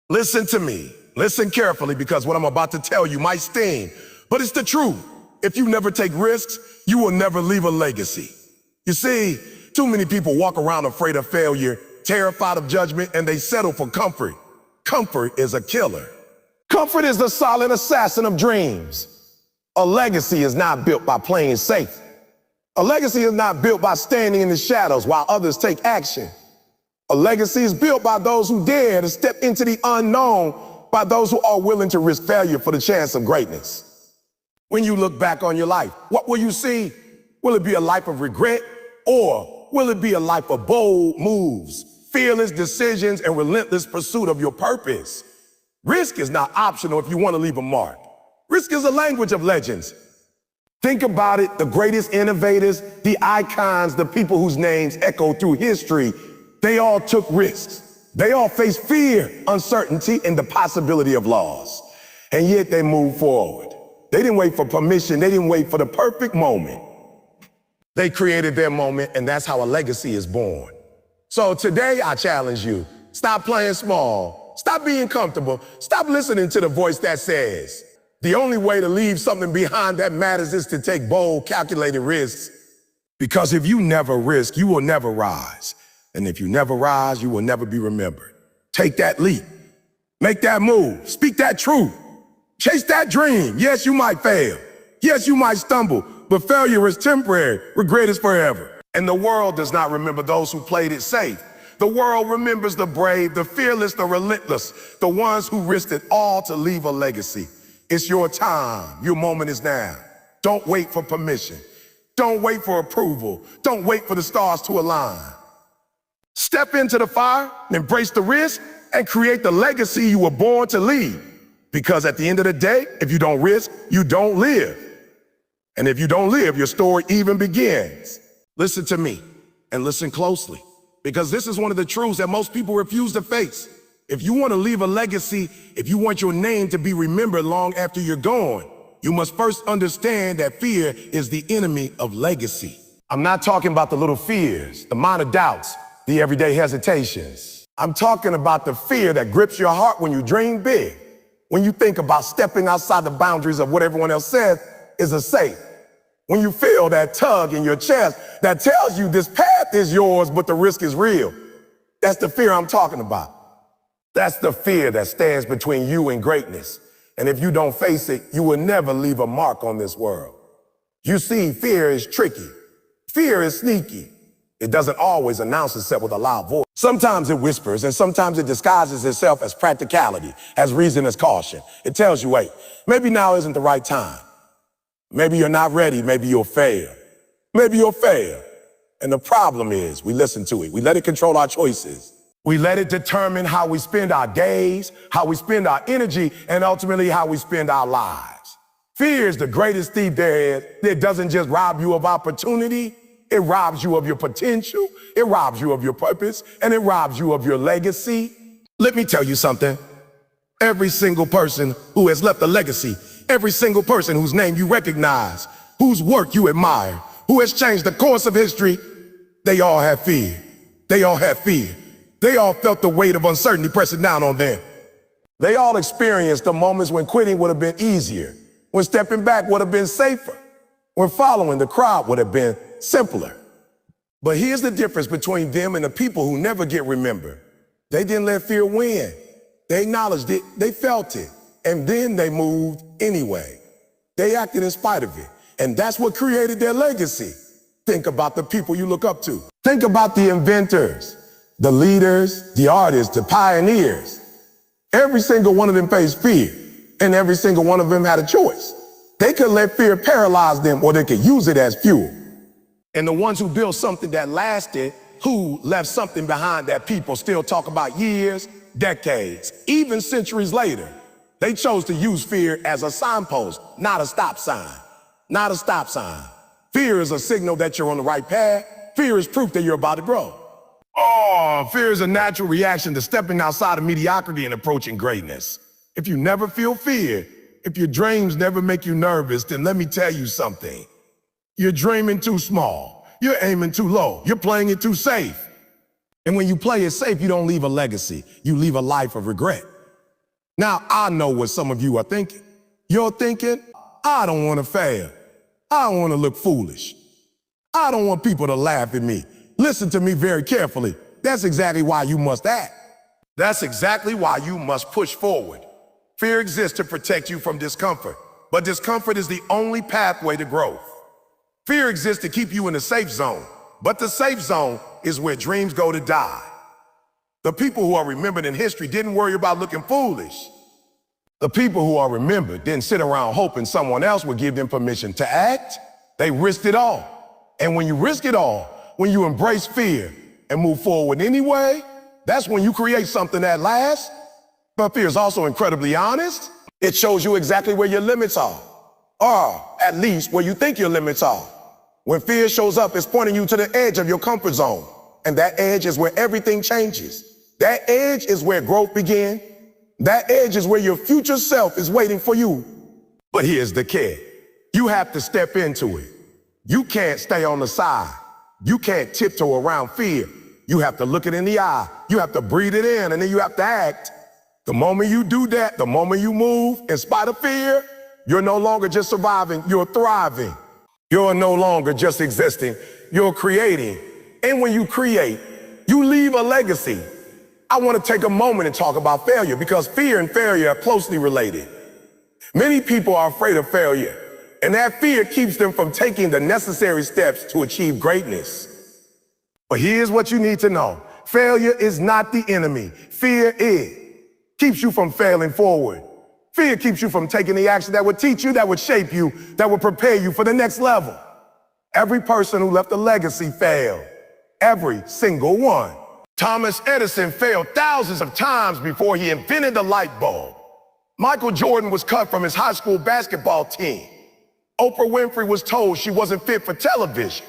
Listen to me. Listen carefully because what I'm about to tell you might sting, but it's the truth. If you never take risks, you will never leave a legacy. You see, too many people walk around afraid of failure, terrified of judgment, and they settle for comfort. Comfort is a killer. Comfort is the silent assassin of dreams. A legacy is not built by playing safe. A legacy is not built by standing in the shadows while others take action. A legacy is built by those who dare to step into the unknown, by those who are willing to risk failure for the chance of greatness. When you look back on your life, what will you see? Will it be a life of regret, or will it be a life of bold moves, fearless decisions, and relentless pursuit of your purpose? Risk is not optional if you want to leave a mark. Risk is a language of legends. Think about it, the greatest innovators, the icons, the people whose names echo through history, they all took risks. They all faced fear, uncertainty, and the possibility of loss. And yet they moved forward. They didn't wait for permission. They didn't wait for the perfect moment. They created their moment, and that's how a legacy is born. So today I challenge you, stop playing small. Stop being comfortable. Stop listening to the voice that says, the only way to leave something behind that matters is to take bold, calculated risks. Because if you never risk, you will never rise. And if you never rise, you will never be remembered. Take that leap. Make that move. Speak that truth. Chase that dream. Yes, you might fail. Yes, you might stumble. But failure is temporary. Regret is forever. And the world does not remember those who played it safe. The world remembers the brave, the fearless, the relentless, the ones who risked it all to leave a legacy. It's your time. Your moment is now. Don't wait for permission. Don't wait for approval. Don't wait for the stars to align. Step into the fire, embrace the risk, and create the legacy you were born to leave. Because at the end of the day, if you don't risk, you don't live. And if you don't live, your story even begins. Listen to me and listen closely, because this is one of the truths that most people refuse to face. If you want to leave a legacy, if you want your name to be remembered long after you're gone, you must first understand that fear is the enemy of legacy. I'm not talking about the little fears, the minor doubts, the everyday hesitations. I'm talking about the fear that grips your heart when you dream big, when you think about stepping outside the boundaries of what everyone else says is a safe. When you feel that tug in your chest that tells you this path is yours, but the risk is real. That's the fear I'm talking about. That's the fear that stands between you and greatness. And if you don't face it, you will never leave a mark on this world. You see, fear is tricky. Fear is sneaky. It doesn't always announce itself with a loud voice. Sometimes it whispers, and sometimes it disguises itself as practicality, as reason, as caution. It tells you, wait, maybe now isn't the right time. Maybe you're not ready. Maybe you'll fail. Maybe you'll fail. And the problem is we listen to it. We let it control our choices. We let it determine how we spend our days, how we spend our energy, and ultimately how we spend our lives. Fear is the greatest thief there is. It doesn't just rob you of opportunity. It robs you of your potential. It robs you of your purpose, and it robs you of your legacy. Let me tell you something. Every single person who has left a legacy, every single person whose name you recognize, whose work you admire, who has changed the course of history, they all have fear. They all have fear. They all felt the weight of uncertainty pressing down on them. They all experienced the moments when quitting would have been easier, when stepping back would have been safer, when following the crowd would have been simpler. But here's the difference between them and the people who never get remembered. They didn't let fear win. They acknowledged it, they felt it, and then they moved anyway. They acted in spite of it, and that's what created their legacy. Think about the people you look up to. Think about the inventors, the leaders, the artists, the pioneers. Every single one of them faced fear, and every single one of them had a choice. They could let fear paralyze them, or they could use it as fuel. And the ones who built something that lasted, who left something behind that people still talk about years, decades, even centuries later, they chose to use fear as a signpost, not a stop sign. Not a stop sign. Fear is a signal that you're on the right path. Fear is proof that you're about to grow. Oh, fear is a natural reaction to stepping outside of mediocrity and approaching greatness. If you never feel fear, if your dreams never make you nervous, then let me tell you something. You're dreaming too small. You're aiming too low. You're playing it too safe. And when you play it safe, you don't leave a legacy. You leave a life of regret. Now, I know what some of you are thinking. You're thinking, I don't want to fail. I don't want to look foolish. I don't want people to laugh at me. Listen to me very carefully. That's exactly why you must act. That's exactly why you must push forward. Fear exists to protect you from discomfort, but discomfort is the only pathway to growth. Fear exists to keep you in the safe zone, but the safe zone is where dreams go to die. The people who are remembered in history didn't worry about looking foolish. The people who are remembered didn't sit around hoping someone else would give them permission to act. They risked it all. And when you risk it all, when you embrace fear and move forward anyway, that's when you create something that lasts. But fear is also incredibly honest. It shows you exactly where your limits are, or at least where you think your limits are. When fear shows up, it's pointing you to the edge of your comfort zone. And that edge is where everything changes. That edge is where growth begins. That edge is where your future self is waiting for you. But here's the key. You have to step into it. You can't stay on the side. You can't tiptoe around fear. You have to look it in the eye. You have to breathe it in, and then you have to act. The moment you do that, the moment you move, in spite of fear, you're no longer just surviving, you're thriving. You're no longer just existing, you're creating. And when you create, you leave a legacy. I want to take a moment and talk about failure because fear and failure are closely related. Many people are afraid of failure, and that fear keeps them from taking the necessary steps to achieve greatness. But here's what you need to know. Failure is not the enemy. Fear is. Keeps you from failing forward. Fear keeps you from taking the action that would teach you, that would shape you, that would prepare you for the next level. Every person who left a legacy failed. Every single one. Thomas Edison failed thousands of times before he invented the light bulb. Michael Jordan was cut from his high school basketball team. Oprah Winfrey was told she wasn't fit for television.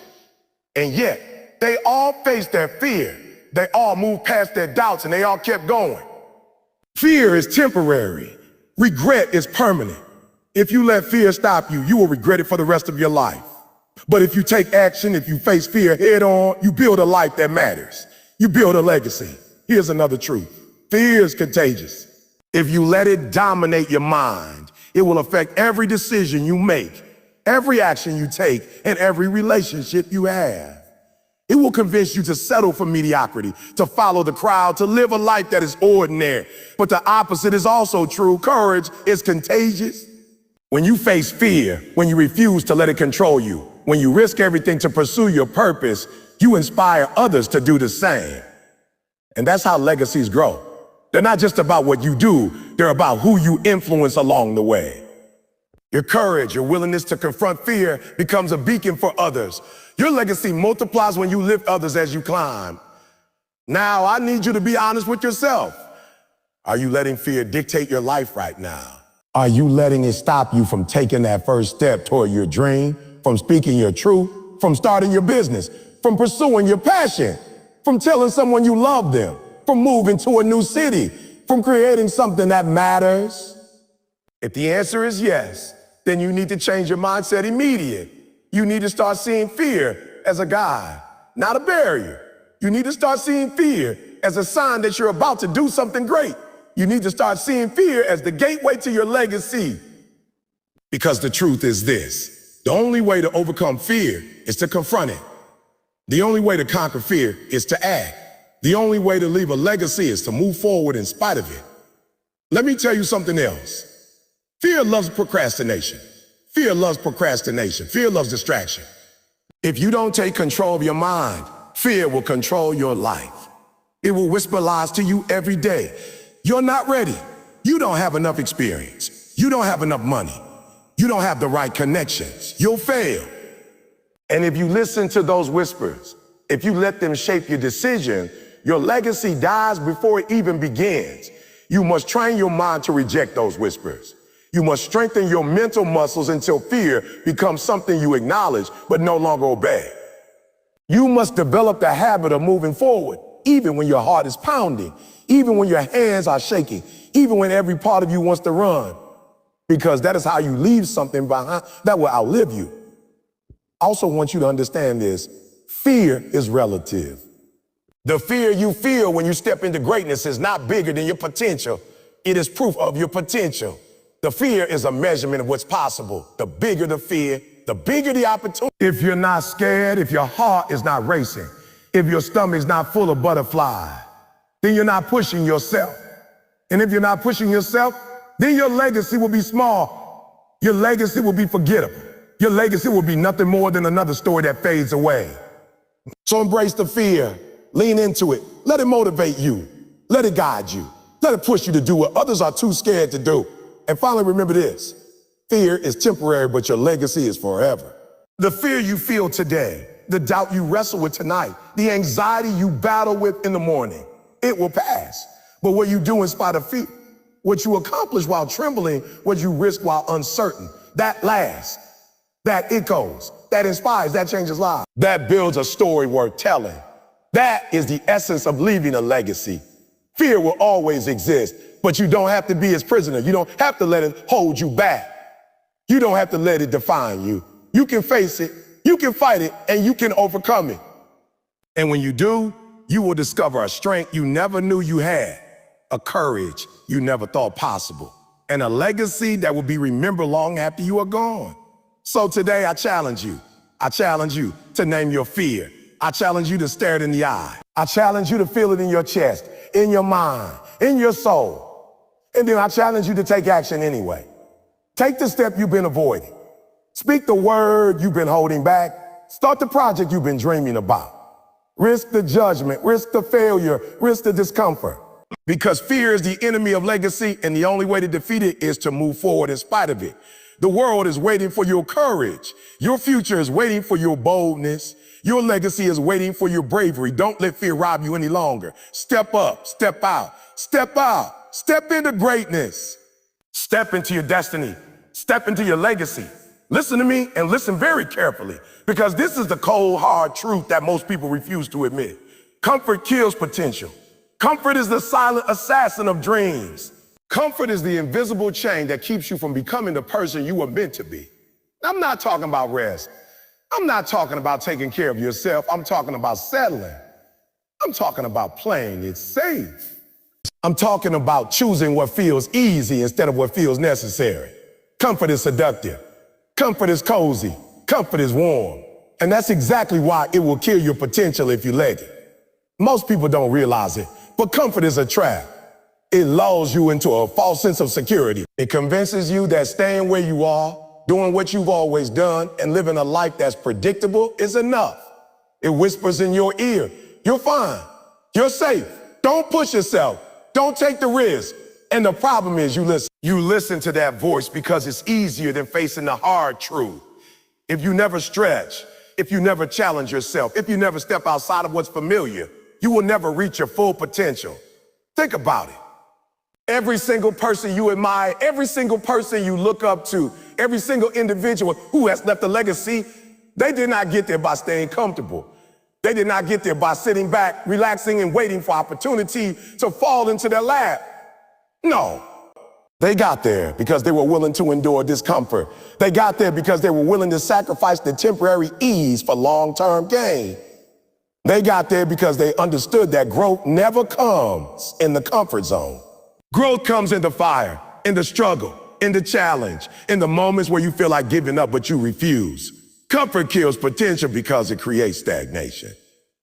And yet, they all faced their fear. They all moved past their doubts and they all kept going. Fear is temporary. Regret is permanent. If you let fear stop you, you will regret it for the rest of your life. But if you take action, if you face fear head on, you build a life that matters. You build a legacy. Here's another truth. Fear is contagious. If you let it dominate your mind, it will affect every decision you make, every action you take, and every relationship you have. It will convince you to settle for mediocrity, to follow the crowd, to live a life that is ordinary. But the opposite is also true. Courage is contagious. When you face fear, when you refuse to let it control you, when you risk everything to pursue your purpose, you inspire others to do the same. And that's how legacies grow. They're not just about what you do, they're about who you influence along the way. Your courage, your willingness to confront fear becomes a beacon for others. Your legacy multiplies when you lift others as you climb. Now, I need you to be honest with yourself. Are you letting fear dictate your life right now? Are you letting it stop you from taking that first step toward your dream, from speaking your truth, from starting your business, from pursuing your passion, from telling someone you love them, from moving to a new city, from creating something that matters? If the answer is yes, then you need to change your mindset immediately. You need to start seeing fear as a guide, not a barrier. You need to start seeing fear as a sign that you're about to do something great. You need to start seeing fear as the gateway to your legacy. Because the truth is this: the only way to overcome fear is to confront it. The only way to conquer fear is to act. The only way to leave a legacy is to move forward in spite of it. Let me tell you something else. Fear loves procrastination. Fear loves procrastination. Fear loves distraction. If you don't take control of your mind, fear will control your life. It will whisper lies to you every day. You're not ready. You don't have enough experience. You don't have enough money. You don't have the right connections. You'll fail. And if you listen to those whispers, if you let them shape your decision, your legacy dies before it even begins. You must train your mind to reject those whispers. You must strengthen your mental muscles until fear becomes something you acknowledge but no longer obey. You must develop the habit of moving forward, even when your heart is pounding, even when your hands are shaking, even when every part of you wants to run, because that is how you leave something behind that will outlive you. I also want you to understand this: fear is relative. The fear you feel when you step into greatness is not bigger than your potential. It is proof of your potential. The fear is a measurement of what's possible. The bigger the fear, the bigger the opportunity. If you're not scared, if your heart is not racing, if your stomach's not full of butterflies, then you're not pushing yourself. And if you're not pushing yourself, then your legacy will be small. Your legacy will be forgettable. Your legacy will be nothing more than another story that fades away. So embrace the fear. Lean into it. Let it motivate you. Let it guide you. Let it push you to do what others are too scared to do. And finally, remember this. Fear is temporary, but your legacy is forever. The fear you feel today, the doubt you wrestle with tonight, the anxiety you battle with in the morning, it will pass. But what you do in spite of fear, what you accomplish while trembling, what you risk while uncertain, that lasts, that echoes, that inspires, that changes lives. That builds a story worth telling. That is the essence of leaving a legacy. Fear will always exist, but you don't have to be its prisoner. You don't have to let it hold you back. You don't have to let it define you. You can face it, you can fight it, and you can overcome it. And when you do, you will discover a strength you never knew you had, a courage you never thought possible, and a legacy that will be remembered long after you are gone. So today I challenge you. I challenge you to name your fear. I challenge you to stare it in the eye. I challenge you to feel it in your chest, in your mind, in your soul. And then I challenge you to take action anyway. Take the step you've been avoiding. Speak the word you've been holding back. Start the project you've been dreaming about. Risk the judgment, risk the failure, risk the discomfort. Because fear is the enemy of legacy, and the only way to defeat it is to move forward in spite of it. The world is waiting for your courage. Your future is waiting for your boldness. Your legacy is waiting for your bravery. Don't let fear rob you any longer. Step up, step out, step into greatness. Step into your destiny. Step into your legacy. Listen to me and listen very carefully, because this is the cold, hard truth that most people refuse to admit. Comfort kills potential. Comfort is the silent assassin of dreams. Comfort is the invisible chain that keeps you from becoming the person you were meant to be. I'm not talking about rest. I'm not talking about taking care of yourself. I'm talking about settling. I'm talking about playing it safe. I'm talking about choosing what feels easy instead of what feels necessary. Comfort is seductive. Comfort is cozy. Comfort is warm. And that's exactly why it will kill your potential if you let it. Most people don't realize it, but comfort is a trap. It lulls you into a false sense of security. It convinces you that staying where you are, doing what you've always done, and living a life that's predictable is enough. It whispers in your ear, you're fine, you're safe, don't push yourself, don't take the risk. And the problem is you listen to that voice because it's easier than facing the hard truth. If you never stretch, if you never challenge yourself, if you never step outside of what's familiar, you will never reach your full potential. Think about it. Every single person you admire, every single person you look up to, every single individual who has left a legacy, they did not get there by staying comfortable. They did not get there by sitting back, relaxing, and waiting for opportunity to fall into their lap. No. They got there because they were willing to endure discomfort. They got there because they were willing to sacrifice the temporary ease for long-term gain. They got there because they understood that growth never comes in the comfort zone. Growth comes in the fire, in the struggle, in the challenge, in the moments where you feel like giving up but you refuse. Comfort kills potential because it creates stagnation.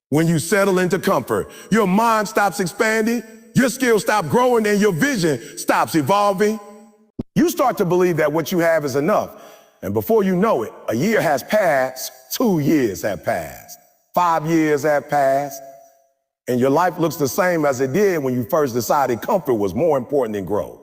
When you settle into comfort, your mind stops expanding, your skills stop growing, and your vision stops evolving. You start to believe that what you have is enough. And before you know it, a year has passed, 2 years have passed, 5 years have passed, and your life looks the same as it did when you first decided comfort was more important than growth.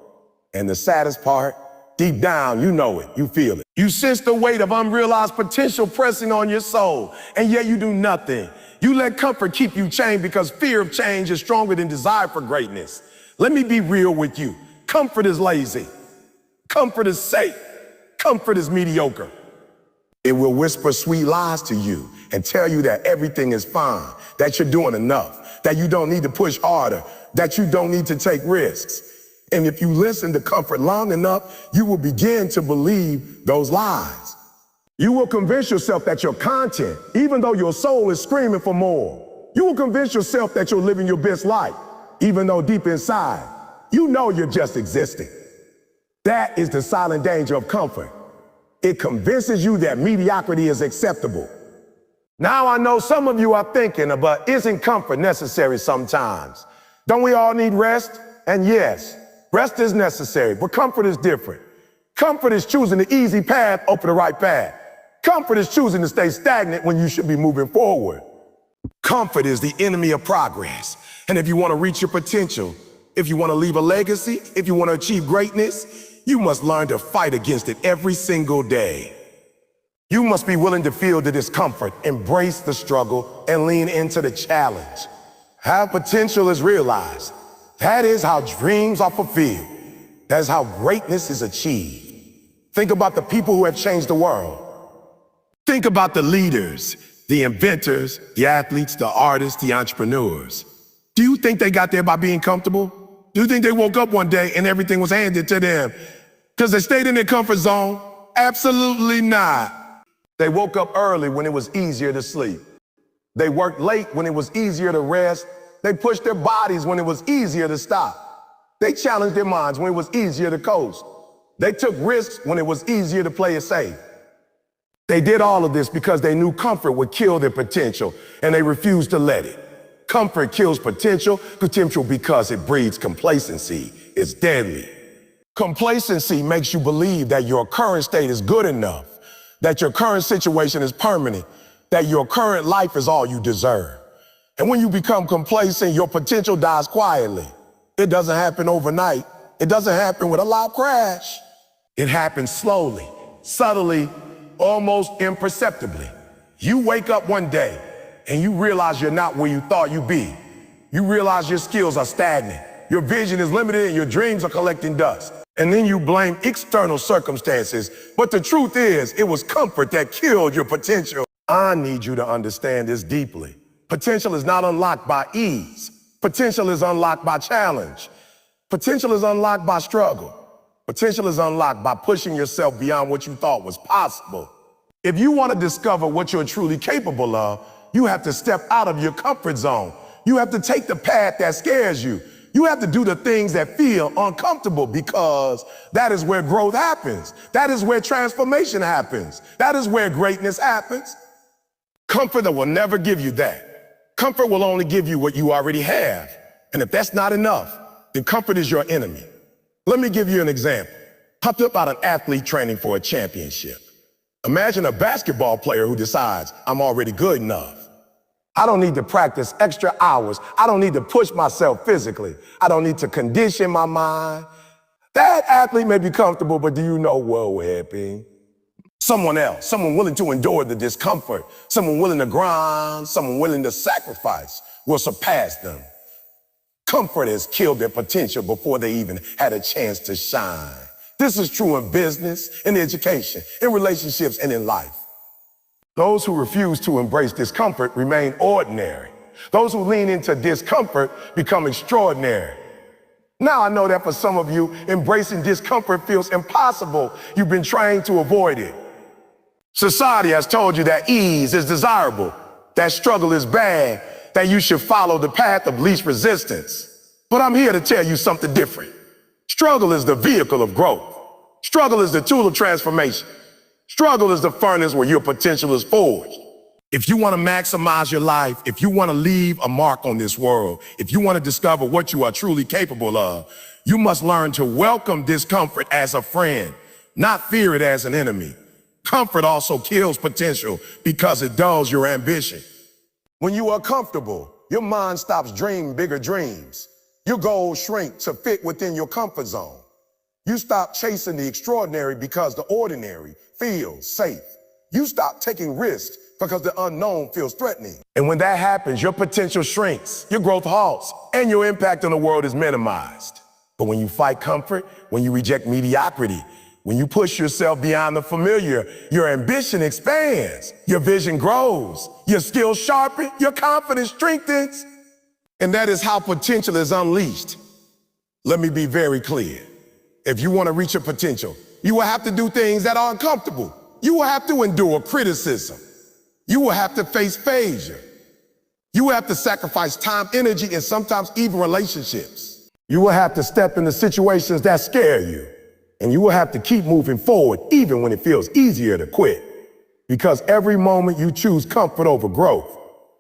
And the saddest part, deep down, you know it, you feel it. You sense the weight of unrealized potential pressing on your soul, and yet you do nothing. You let comfort keep you chained because fear of change is stronger than desire for greatness. Let me be real with you. Comfort is lazy. Comfort is safe. Comfort is mediocre. It will whisper sweet lies to you and tell you that everything is fine, that you're doing enough, that you don't need to push harder, that you don't need to take risks. And if you listen to comfort long enough, you will begin to believe those lies. You will convince yourself that you're content, even though your soul is screaming for more. You will convince yourself that you're living your best life, even though deep inside, You know you're just existing. That is the silent danger of comfort. It convinces you that mediocrity is acceptable. Now I know some of you are thinking, but isn't comfort necessary sometimes? Don't we all need rest? And yes, rest is necessary, but comfort is different. Comfort is choosing the easy path over the right path. Comfort is choosing to stay stagnant when you should be moving forward. Comfort is the enemy of progress. And if you want to reach your potential, if you want to leave a legacy, if you want to achieve greatness, you must learn to fight against it every single day. You must be willing to feel the discomfort, embrace the struggle, and lean into the challenge. How potential is realized. That is how dreams are fulfilled. That is how greatness is achieved. Think about the people who have changed the world. Think about the leaders, the inventors, the athletes, the artists, the entrepreneurs. Do you think they got there by being comfortable? Do you think they woke up one day and everything was handed to them because they stayed in their comfort zone? Absolutely not. They woke up early when it was easier to sleep. They worked late when it was easier to rest. They pushed their bodies when it was easier to stop. They challenged their minds when it was easier to coast. They took risks when it was easier to play it safe. They did all of this because they knew comfort would kill their potential, and they refused to let it. Comfort kills potential because it breeds complacency. It's deadly. Complacency makes you believe that your current state is good enough, that your current situation is permanent, that your current life is all you deserve. And when you become complacent, your potential dies quietly. It doesn't happen overnight. It doesn't happen with a loud crash. It happens slowly, subtly, almost imperceptibly. You wake up one day and you realize you're not where you thought you'd be. You realize your skills are stagnant, your vision is limited, and your dreams are collecting dust. And then you blame external circumstances. But the truth is, it was comfort that killed your potential. I need you to understand this deeply. Potential is not unlocked by ease. Potential is unlocked by challenge. Potential is unlocked by struggle. Potential is unlocked by pushing yourself beyond what you thought was possible. If you want to discover what you're truly capable of, you have to step out of your comfort zone. You have to take the path that scares you. You have to do the things that feel uncomfortable, because that is where growth happens. That is where transformation happens. That is where greatness happens. Comfort will never give you that. Comfort will only give you what you already have. And if that's not enough, then comfort is your enemy. Let me give you an example. Think about an athlete training for a championship. Imagine a basketball player who decides, I'm already good enough. I don't need to practice extra hours. I don't need to push myself physically. I don't need to condition my mind. That athlete may be comfortable, but do you know what will happen? Someone else, someone willing to endure the discomfort, someone willing to grind, someone willing to sacrifice will surpass them. Comfort has killed their potential before they even had a chance to shine. This is true in business, in education, in relationships, and in life. Those who refuse to embrace discomfort remain ordinary. Those who lean into discomfort become extraordinary. Now I know that for some of you, embracing discomfort feels impossible. You've been trained to avoid it. Society has told you that ease is desirable, that struggle is bad, that you should follow the path of least resistance. But I'm here to tell you something different. Struggle is the vehicle of growth. Struggle is the tool of transformation. Struggle is the furnace where your potential is forged. If you want to maximize your life, if you want to leave a mark on this world, if you want to discover what you are truly capable of, you must learn to welcome discomfort as a friend, not fear it as an enemy. Comfort also kills potential because it dulls your ambition. When you are comfortable, your mind stops dreaming bigger dreams. Your goals shrink to fit within your comfort zone. You stop chasing the extraordinary because the ordinary feels safe. You stop taking risks because the unknown feels threatening. And when that happens, your potential shrinks, your growth halts, and your impact on the world is minimized. But when you fight comfort, when you reject mediocrity, when you push yourself beyond the familiar, your ambition expands, your vision grows, your skills sharpen, your confidence strengthens. And that is how potential is unleashed. Let me be very clear. If you want to reach your potential, you will have to do things that are uncomfortable. You will have to endure criticism. You will have to face failure. You will have to sacrifice time, energy, and sometimes even relationships. You will have to step into situations that scare you. And you will have to keep moving forward even when it feels easier to quit. Because every moment you choose comfort over growth,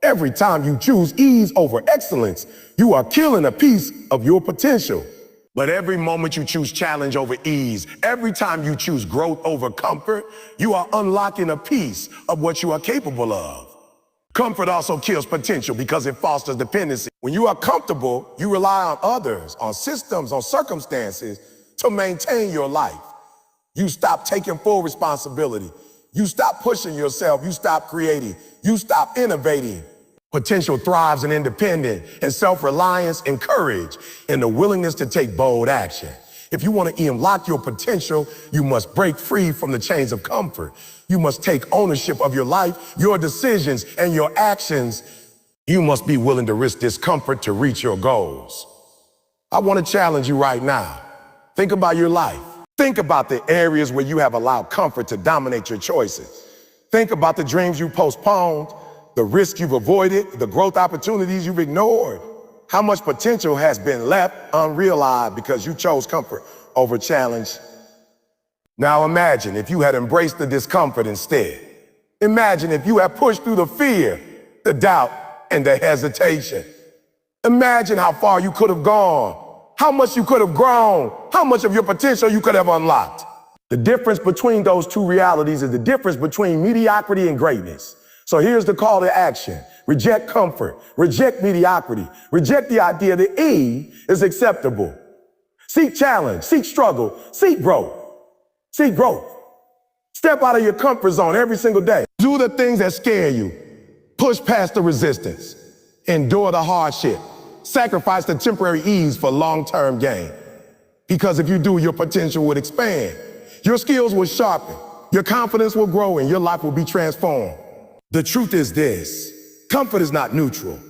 every time you choose ease over excellence, you are killing a piece of your potential. But every moment you choose challenge over ease, every time you choose growth over comfort, you are unlocking a piece of what you are capable of. Comfort also kills potential because it fosters dependency. When you are comfortable, you rely on others, on systems, on circumstances to maintain your life. You stop taking full responsibility. You stop pushing yourself. You stop creating. You stop innovating. Potential thrives in independence and self-reliance and courage and the willingness to take bold action. If you want to unlock your potential, you must break free from the chains of comfort. You must take ownership of your life, your decisions, and your actions. You must be willing to risk discomfort to reach your goals. I want to challenge you right now. Think about your life. Think about the areas where you have allowed comfort to dominate your choices. Think about the dreams you postponed, the risks you've avoided, the growth opportunities you've ignored. How much potential has been left unrealized because you chose comfort over challenge? Now imagine if you had embraced the discomfort instead. Imagine if you had pushed through the fear, the doubt, and the hesitation. Imagine how far you could have gone, how much you could have grown, how much of your potential you could have unlocked. The difference between those two realities is the difference between mediocrity and greatness. So here's the call to action. Reject comfort, reject mediocrity, reject the idea that ease is acceptable. Seek challenge, seek struggle, seek growth. Seek growth. Step out of your comfort zone every single day. Do the things that scare you. Push past the resistance. Endure the hardship. Sacrifice the temporary ease for long-term gain. Because if you do, your potential will expand. Your skills will sharpen. Your confidence will grow and your life will be transformed. The truth is this. Comfort is not neutral.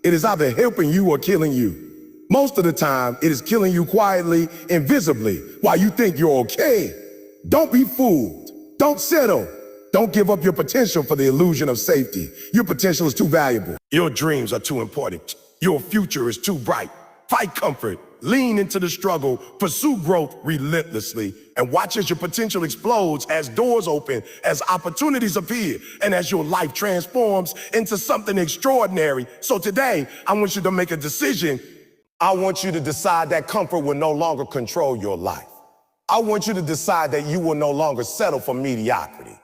It is either helping you or killing you. Most of the time, it is killing you quietly, invisibly, while you think you're okay. Don't be fooled. Don't settle. Don't give up your potential for the illusion of safety. Your potential is too valuable. Your dreams are too important. Your future is too bright. Fight comfort. Lean into the struggle. Pursue growth relentlessly. And watch as your potential explodes, as doors open, as opportunities appear, and as your life transforms into something extraordinary. So today, I want you to make a decision. I want you to decide that comfort will no longer control your life. I want you to decide that you will no longer settle for mediocrity.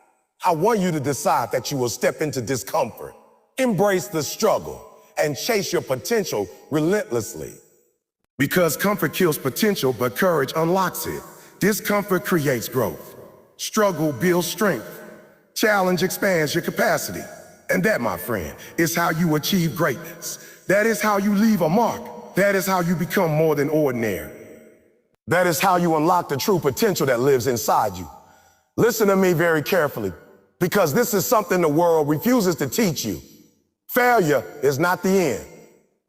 I want you to decide that you will step into discomfort, embrace the struggle, and chase your potential relentlessly. Because comfort kills potential, but courage unlocks it. Discomfort creates growth. Struggle builds strength. Challenge expands your capacity. And that, my friend, is how you achieve greatness. That is how you leave a mark. That is how you become more than ordinary. That is how you unlock the true potential that lives inside you. Listen to me very carefully, because this is something the world refuses to teach you. Failure is not the end.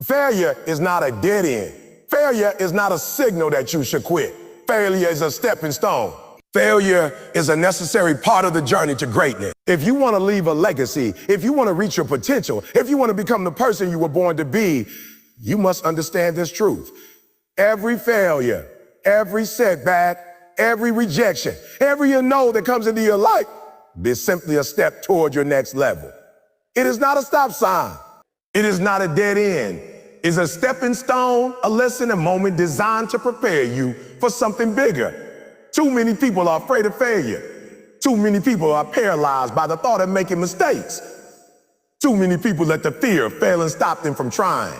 Failure is not a dead end. Failure is not a signal that you should quit. Failure is a stepping stone. Failure is a necessary part of the journey to greatness. If you want to leave a legacy, if you want to reach your potential, if you want to become the person you were born to be, you must understand this truth. Every failure, every setback, every rejection, every no that comes into your life is simply a step toward your next level. It is not a stop sign. It is not a dead end. It's a stepping stone, a lesson, a moment designed to prepare you for something bigger. Too many people are afraid of failure. Too many people are paralyzed by the thought of making mistakes. Too many people let the fear of failing stop them from trying.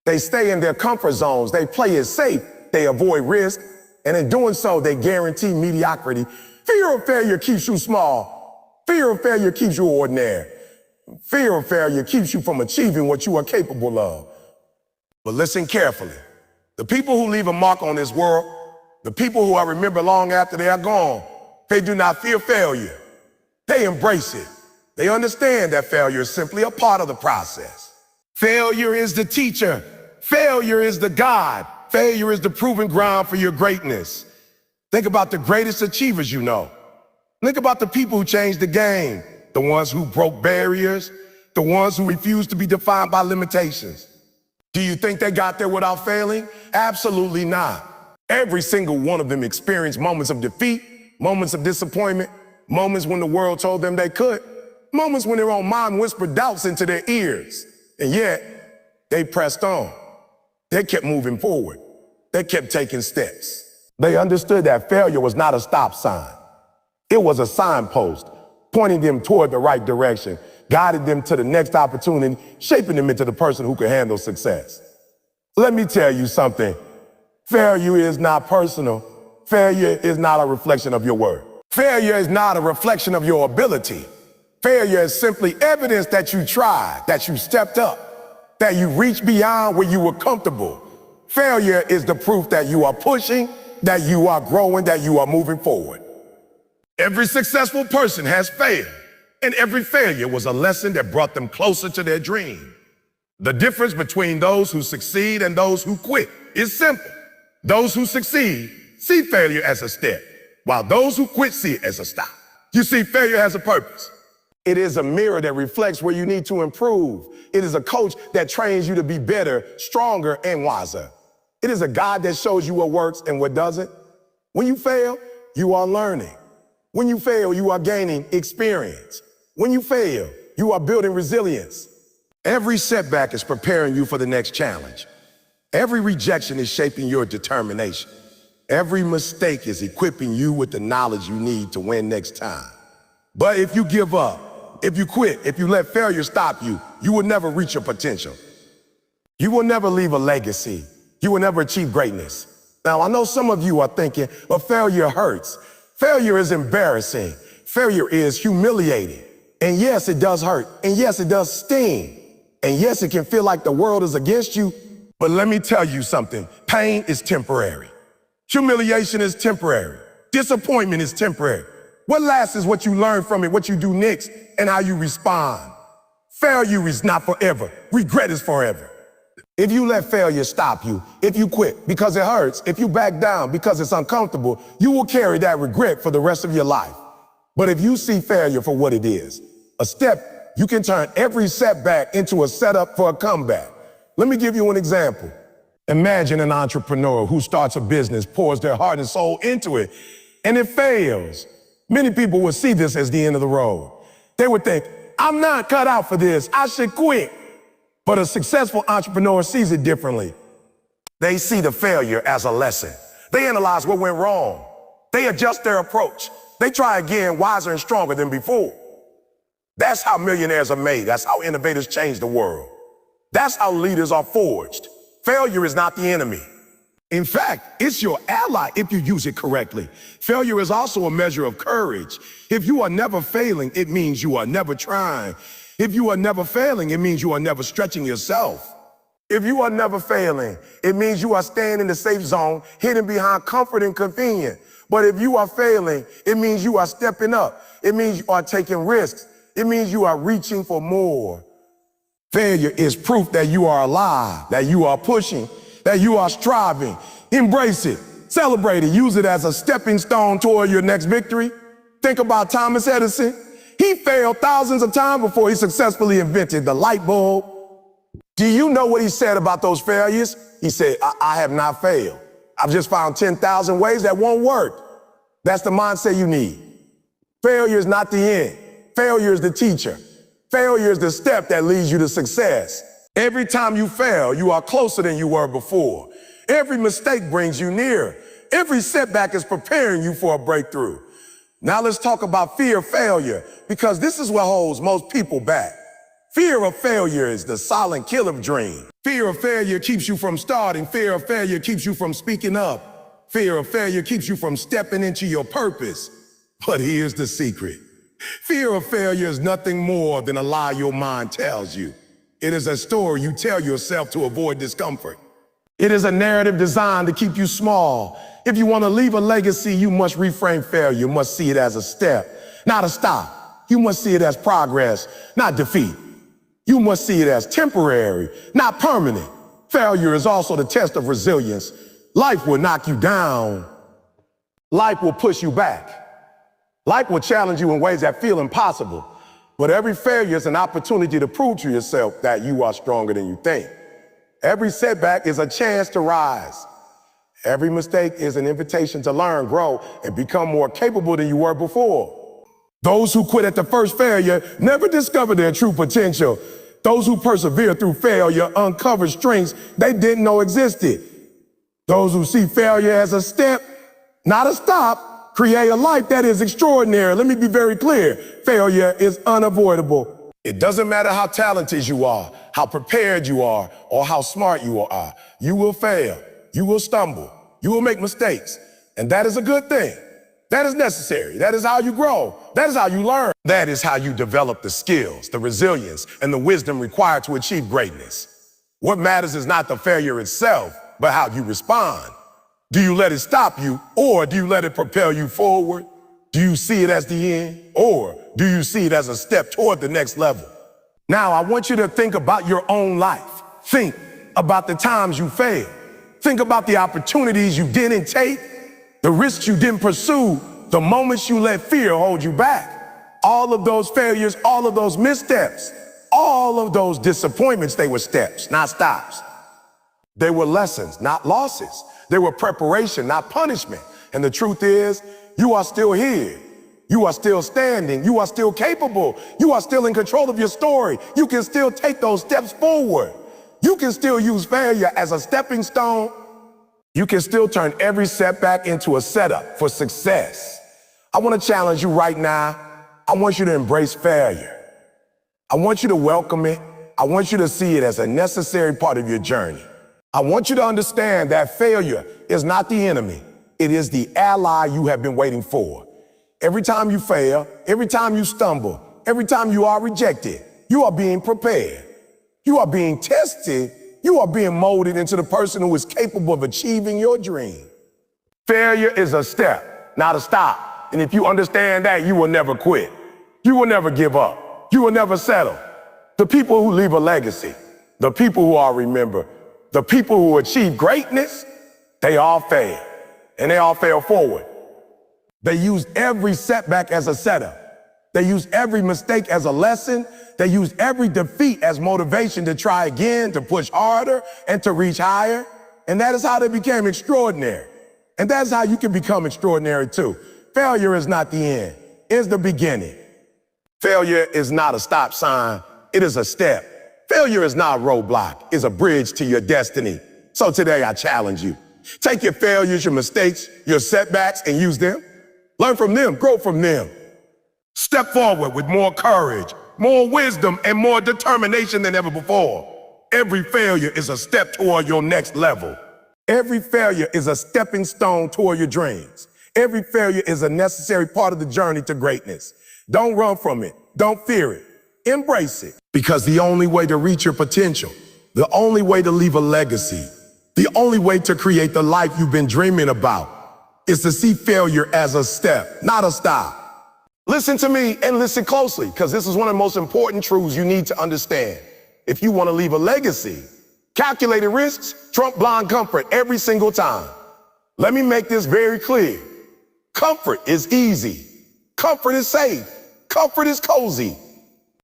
They stay in their comfort zones. They play it safe. They avoid risk. And in doing so, they guarantee mediocrity. Fear of failure keeps you small. Fear of failure keeps you ordinary. Fear of failure keeps you from achieving what you are capable of. But listen carefully. The people who leave a mark on this world, the people who I remember long after they are gone, they do not fear failure. They embrace it. They understand that failure is simply a part of the process. Failure is the teacher. Failure is the guide. Failure is the proving ground for your greatness. Think about the greatest achievers you know. Think about the people who changed the game, the ones who broke barriers, the ones who refused to be defined by limitations. Do you think they got there without failing? Absolutely not. Every single one of them experienced moments of defeat, moments of disappointment, moments when the world told them they could, moments when their own mind whispered doubts into their ears. And yet, they pressed on. They kept moving forward. They kept taking steps. They understood that failure was not a stop sign. It was a signpost, pointing them toward the right direction, guided them to the next opportunity, shaping them into the person who could handle success. Let me tell you something. Failure is not personal. Failure is not a reflection of your worth. Failure is not a reflection of your ability. Failure is simply evidence that you tried, that you stepped up, that you reached beyond where you were comfortable. Failure is the proof that you are pushing, that you are growing, that you are moving forward. Every successful person has failed, and every failure was a lesson that brought them closer to their dream. The difference between those who succeed and those who quit is simple. Those who succeed see failure as a step, while those who quit see it as a stop. You see, failure has a purpose. It is a mirror that reflects where you need to improve. It is a coach that trains you to be better, stronger, and wiser. It is a guide that shows you what works and what doesn't. When you fail, you are learning. When you fail, you are gaining experience. When you fail, you are building resilience. Every setback is preparing you for the next challenge. Every rejection is shaping your determination. Every mistake is equipping you with the knowledge you need to win next time. But if you give up, if you quit, if you let failure stop you, you will never reach your potential. You will never leave a legacy. You will never achieve greatness. Now, I know some of you are thinking, but failure hurts. Failure is embarrassing. Failure is humiliating. And yes, it does hurt. And yes, it does sting. And yes, it can feel like the world is against you. But let me tell you something. Pain is temporary. Humiliation is temporary. Disappointment is temporary. What lasts is what you learn from it, what you do next, and how you respond. Failure is not forever. Regret is forever. If you let failure stop you, if you quit because it hurts, if you back down because it's uncomfortable, you will carry that regret for the rest of your life. But if you see failure for what it is, a step, you can turn every setback into a setup for a comeback. Let me give you an example. Imagine an entrepreneur who starts a business, pours their heart and soul into it, and it fails. Many people would see this as the end of the road. They would think, I'm not cut out for this, I should quit. But a successful entrepreneur sees it differently. They see the failure as a lesson. They analyze what went wrong. They adjust their approach. They try again, wiser and stronger than before. That's how millionaires are made. That's how innovators change the world. That's how leaders are forged. Failure is not the enemy. In fact, it's your ally if you use it correctly. Failure is also a measure of courage. If you are never failing, it means you are never trying. If you are never failing, it means you are never stretching yourself. If you are never failing, it means you are staying in the safe zone, hidden behind comfort and convenience. But if you are failing, it means you are stepping up. It means you are taking risks. It means you are reaching for more. Failure is proof that you are alive, that you are pushing, that you are striving. Embrace it, celebrate it, use it as a stepping stone toward your next victory. Think about Thomas Edison. He failed thousands of times before he successfully invented the light bulb. Do you know what he said about those failures? He said, I have not failed. I've just found 10,000 ways that won't work. That's the mindset you need. Failure is not the end. Failure is the teacher. Failure is the step that leads you to success. Every time you fail, you are closer than you were before. Every mistake brings you nearer. Every setback is preparing you for a breakthrough. Now let's talk about fear of failure, because this is what holds most people back. Fear of failure is the silent killer of dreams. Fear of failure keeps you from starting. Fear of failure keeps you from speaking up. Fear of failure keeps you from stepping into your purpose. But here's the secret. Fear of failure is nothing more than a lie your mind tells you. It is a story you tell yourself to avoid discomfort. It is a narrative designed to keep you small. If you want to leave a legacy, you must reframe failure. You must see it as a step, not a stop. You must see it as progress, not defeat. You must see it as temporary, not permanent. Failure is also the test of resilience. Life will knock you down. Life will push you back. Life will challenge you in ways that feel impossible. But every failure is an opportunity to prove to yourself that you are stronger than you think. Every setback is a chance to rise. Every mistake is an invitation to learn, grow, and become more capable than you were before. Those who quit at the first failure never discover their true potential. Those who persevere through failure uncover strengths they didn't know existed. Those who see failure as a step, not a stop, create a life that is extraordinary. Let me be very clear. Failure is unavoidable. It doesn't matter how talented you are, how prepared you are, or how smart you are. You will fail. You will stumble. You will make mistakes. And that is a good thing. That is necessary. That is how you grow. That is how you learn. That is how you develop the skills, the resilience, and the wisdom required to achieve greatness. What matters is not the failure itself, but how you respond. Do you let it stop you, or do you let it propel you forward? Do you see it as the end, or do you see it as a step toward the next level? Now, I want you to think about your own life. Think about the times you failed. Think about the opportunities you didn't take, the risks you didn't pursue, the moments you let fear hold you back. All of those failures, all of those missteps, all of those disappointments, they were steps, not stops. They were lessons, not losses. They were preparation, not punishment. And the truth is, you are still here. You are still standing. You are still capable. You are still in control of your story. You can still take those steps forward. You can still use failure as a stepping stone. You can still turn every setback into a setup for success. I want to challenge you right now. I want you to embrace failure. I want you to welcome it. I want you to see it as a necessary part of your journey. I want you to understand that failure is not the enemy. It is the ally you have been waiting for. Every time you fail, every time you stumble, every time you are rejected, you are being prepared. You are being tested. You are being molded into the person who is capable of achieving your dream. Failure is a step, not a stop. And if you understand that, you will never quit. You will never give up. You will never settle. The people who leave a legacy, the people who are remembered, the people who achieve greatness, they all fail. And they all fail forward. They use every setback as a setup. They use every mistake as a lesson. They use every defeat as motivation to try again, to push harder, and to reach higher. And that is how they became extraordinary. And that's how you can become extraordinary too. Failure is not the end. It's the beginning. Failure is not a stop sign. It is a step. Failure is not a roadblock. It's a bridge to your destiny. So today I challenge you. Take your failures, your mistakes, your setbacks, and use them. Learn from them, grow from them. Step forward with more courage, more wisdom, and more determination than ever before. Every failure is a step toward your next level. Every failure is a stepping stone toward your dreams. Every failure is a necessary part of the journey to greatness. Don't run from it. Don't fear it. Embrace it. Because the only way to reach your potential, the only way to leave a legacy, the only way to create the life you've been dreaming about is to see failure as a step, not a stop. Listen to me and listen closely, because this is one of the most important truths you need to understand. If you want to leave a legacy, calculated risks trump blind comfort every single time. Let me make this very clear. Comfort is easy. Comfort is safe. Comfort is cozy.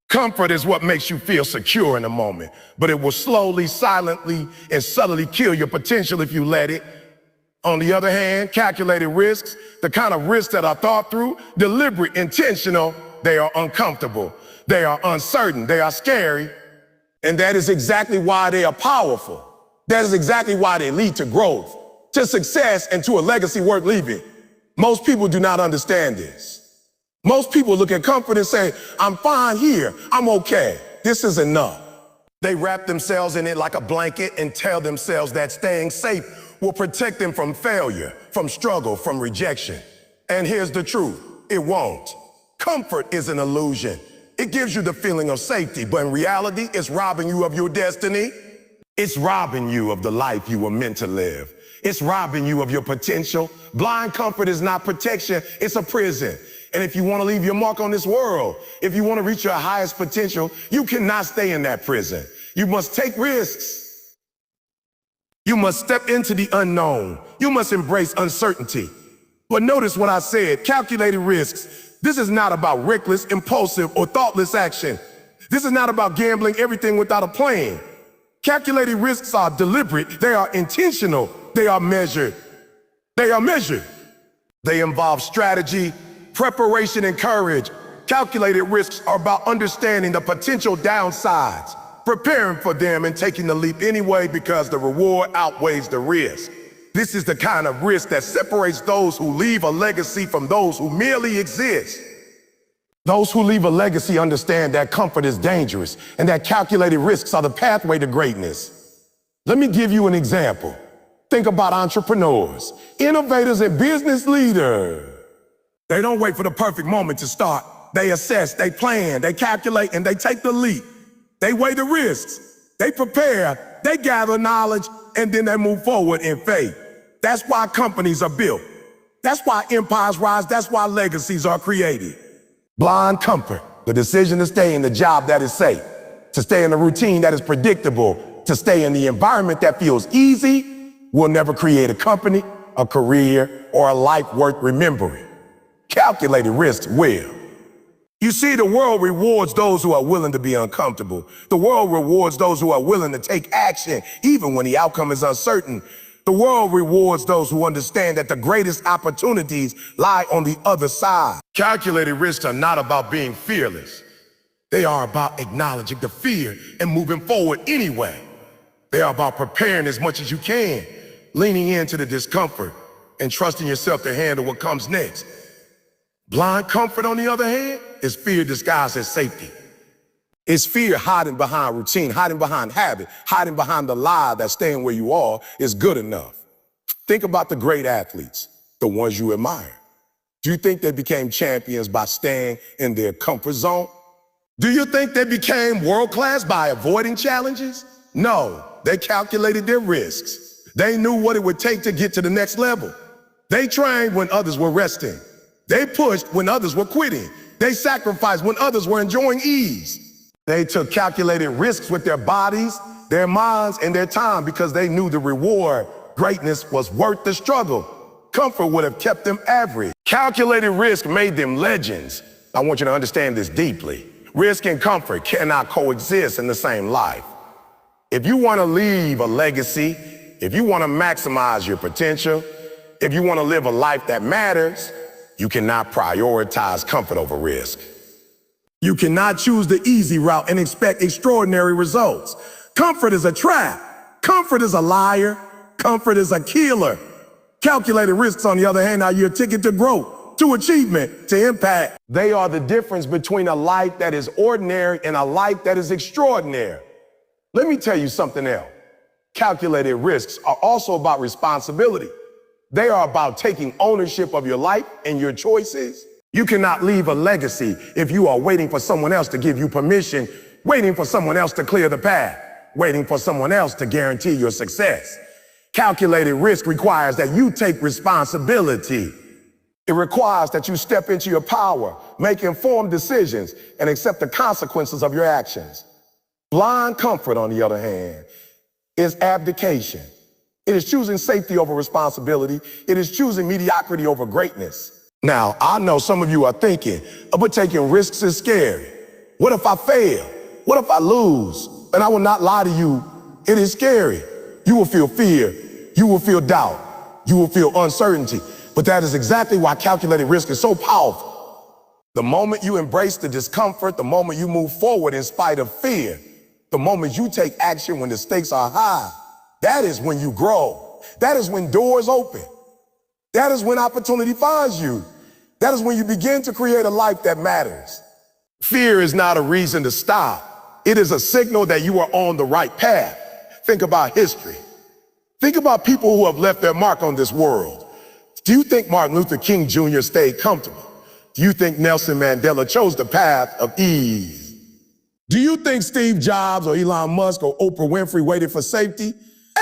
Comfort is what makes you feel secure in a moment, but it will slowly, silently, and subtly kill your potential if you let it. On the other hand, calculated risks, the kind of risks that are thought through, deliberate, intentional, they are uncomfortable, they are uncertain, they are scary, and that is exactly why they are powerful. That is exactly why they lead to growth, to success, and to a legacy worth leaving. Most people do not understand this. Most people look at comfort and say, I'm fine here, I'm okay, this is enough. They wrap themselves in it like a blanket and tell themselves that staying safe will protect them from failure, from struggle, from rejection. And here's the truth, it won't. Comfort is an illusion. It gives you the feeling of safety, but in reality, it's robbing you of your destiny. It's robbing you of the life you were meant to live. It's robbing you of your potential. Blind comfort is not protection, it's a prison. And if you want to leave your mark on this world, if you want to reach your highest potential, you cannot stay in that prison. You must take risks. You must step into the unknown. You must embrace uncertainty. But notice what I said, calculated risks. This is not about reckless, impulsive, or thoughtless action. This is not about gambling everything without a plan. Calculated risks are deliberate, they are intentional, they are measured. They are measured. They involve strategy, preparation, and courage. Calculated risks are about understanding the potential downsides, preparing for them, and taking the leap anyway because the reward outweighs the risk. This is the kind of risk that separates those who leave a legacy from those who merely exist. Those who leave a legacy understand that comfort is dangerous and that calculated risks are the pathway to greatness. Let me give you an example. Think about entrepreneurs, innovators, and business leaders. They don't wait for the perfect moment to start. They assess, they plan, they calculate, and they take the leap. They weigh the risks, they prepare, they gather knowledge, and then they move forward in faith. That's why companies are built. That's why empires rise. That's why legacies are created. Blind comfort, the decision to stay in the job that is safe, to stay in a routine that is predictable, to stay in the environment that feels easy, will never create a company, a career, or a life worth remembering. Calculated risks will. You see, the world rewards those who are willing to be uncomfortable. The world rewards those who are willing to take action, even when the outcome is uncertain. The world rewards those who understand that the greatest opportunities lie on the other side. Calculated risks are not about being fearless. They are about acknowledging the fear and moving forward anyway. They are about preparing as much as you can, leaning into the discomfort, and trusting yourself to handle what comes next. Blind comfort, on the other hand, is fear disguised as safety. It's fear hiding behind routine, hiding behind habit, hiding behind the lie that staying where you are is good enough. Think about the great athletes, the ones you admire. Do you think they became champions by staying in their comfort zone? Do you think they became world-class by avoiding challenges? No, they calculated their risks. They knew what it would take to get to the next level. They trained when others were resting. They pushed when others were quitting. They sacrificed when others were enjoying ease. They took calculated risks with their bodies, their minds, and their time because they knew the reward, greatness, was worth the struggle. Comfort would have kept them average. Calculated risk made them legends. I want you to understand this deeply. Risk and comfort cannot coexist in the same life. If you want to leave a legacy, if you want to maximize your potential, if you want to live a life that matters, you cannot prioritize comfort over risk. You cannot choose the easy route and expect extraordinary results. Comfort is a trap. Comfort is a liar. Comfort is a killer. Calculated risks, on the other hand, are your ticket to growth, to achievement, to impact. They are the difference between a life that is ordinary and a life that is extraordinary. Let me tell you something else. Calculated risks are also about responsibility. They are about taking ownership of your life and your choices. You cannot leave a legacy if you are waiting for someone else to give you permission, waiting for someone else to clear the path, waiting for someone else to guarantee your success. Calculated risk requires that you take responsibility. It requires that you step into your power, make informed decisions, and accept the consequences of your actions. Blind comfort, on the other hand, is abdication. It is choosing safety over responsibility. It is choosing mediocrity over greatness. Now, I know some of you are thinking, but taking risks is scary. What if I fail? What if I lose? And I will not lie to you, it is scary. You will feel fear. You will feel doubt. You will feel uncertainty. But that is exactly why calculated risk is so powerful. The moment you embrace the discomfort, the moment you move forward in spite of fear, the moment you take action when the stakes are high, that is when you grow. That is when doors open. That is when opportunity finds you. That is when you begin to create a life that matters. Fear is not a reason to stop. It is a signal that you are on the right path. Think about history. Think about people who have left their mark on this world. Do you think Martin Luther King Jr. stayed comfortable? Do you think Nelson Mandela chose the path of ease? Do you think Steve Jobs or Elon Musk or Oprah Winfrey waited for safety?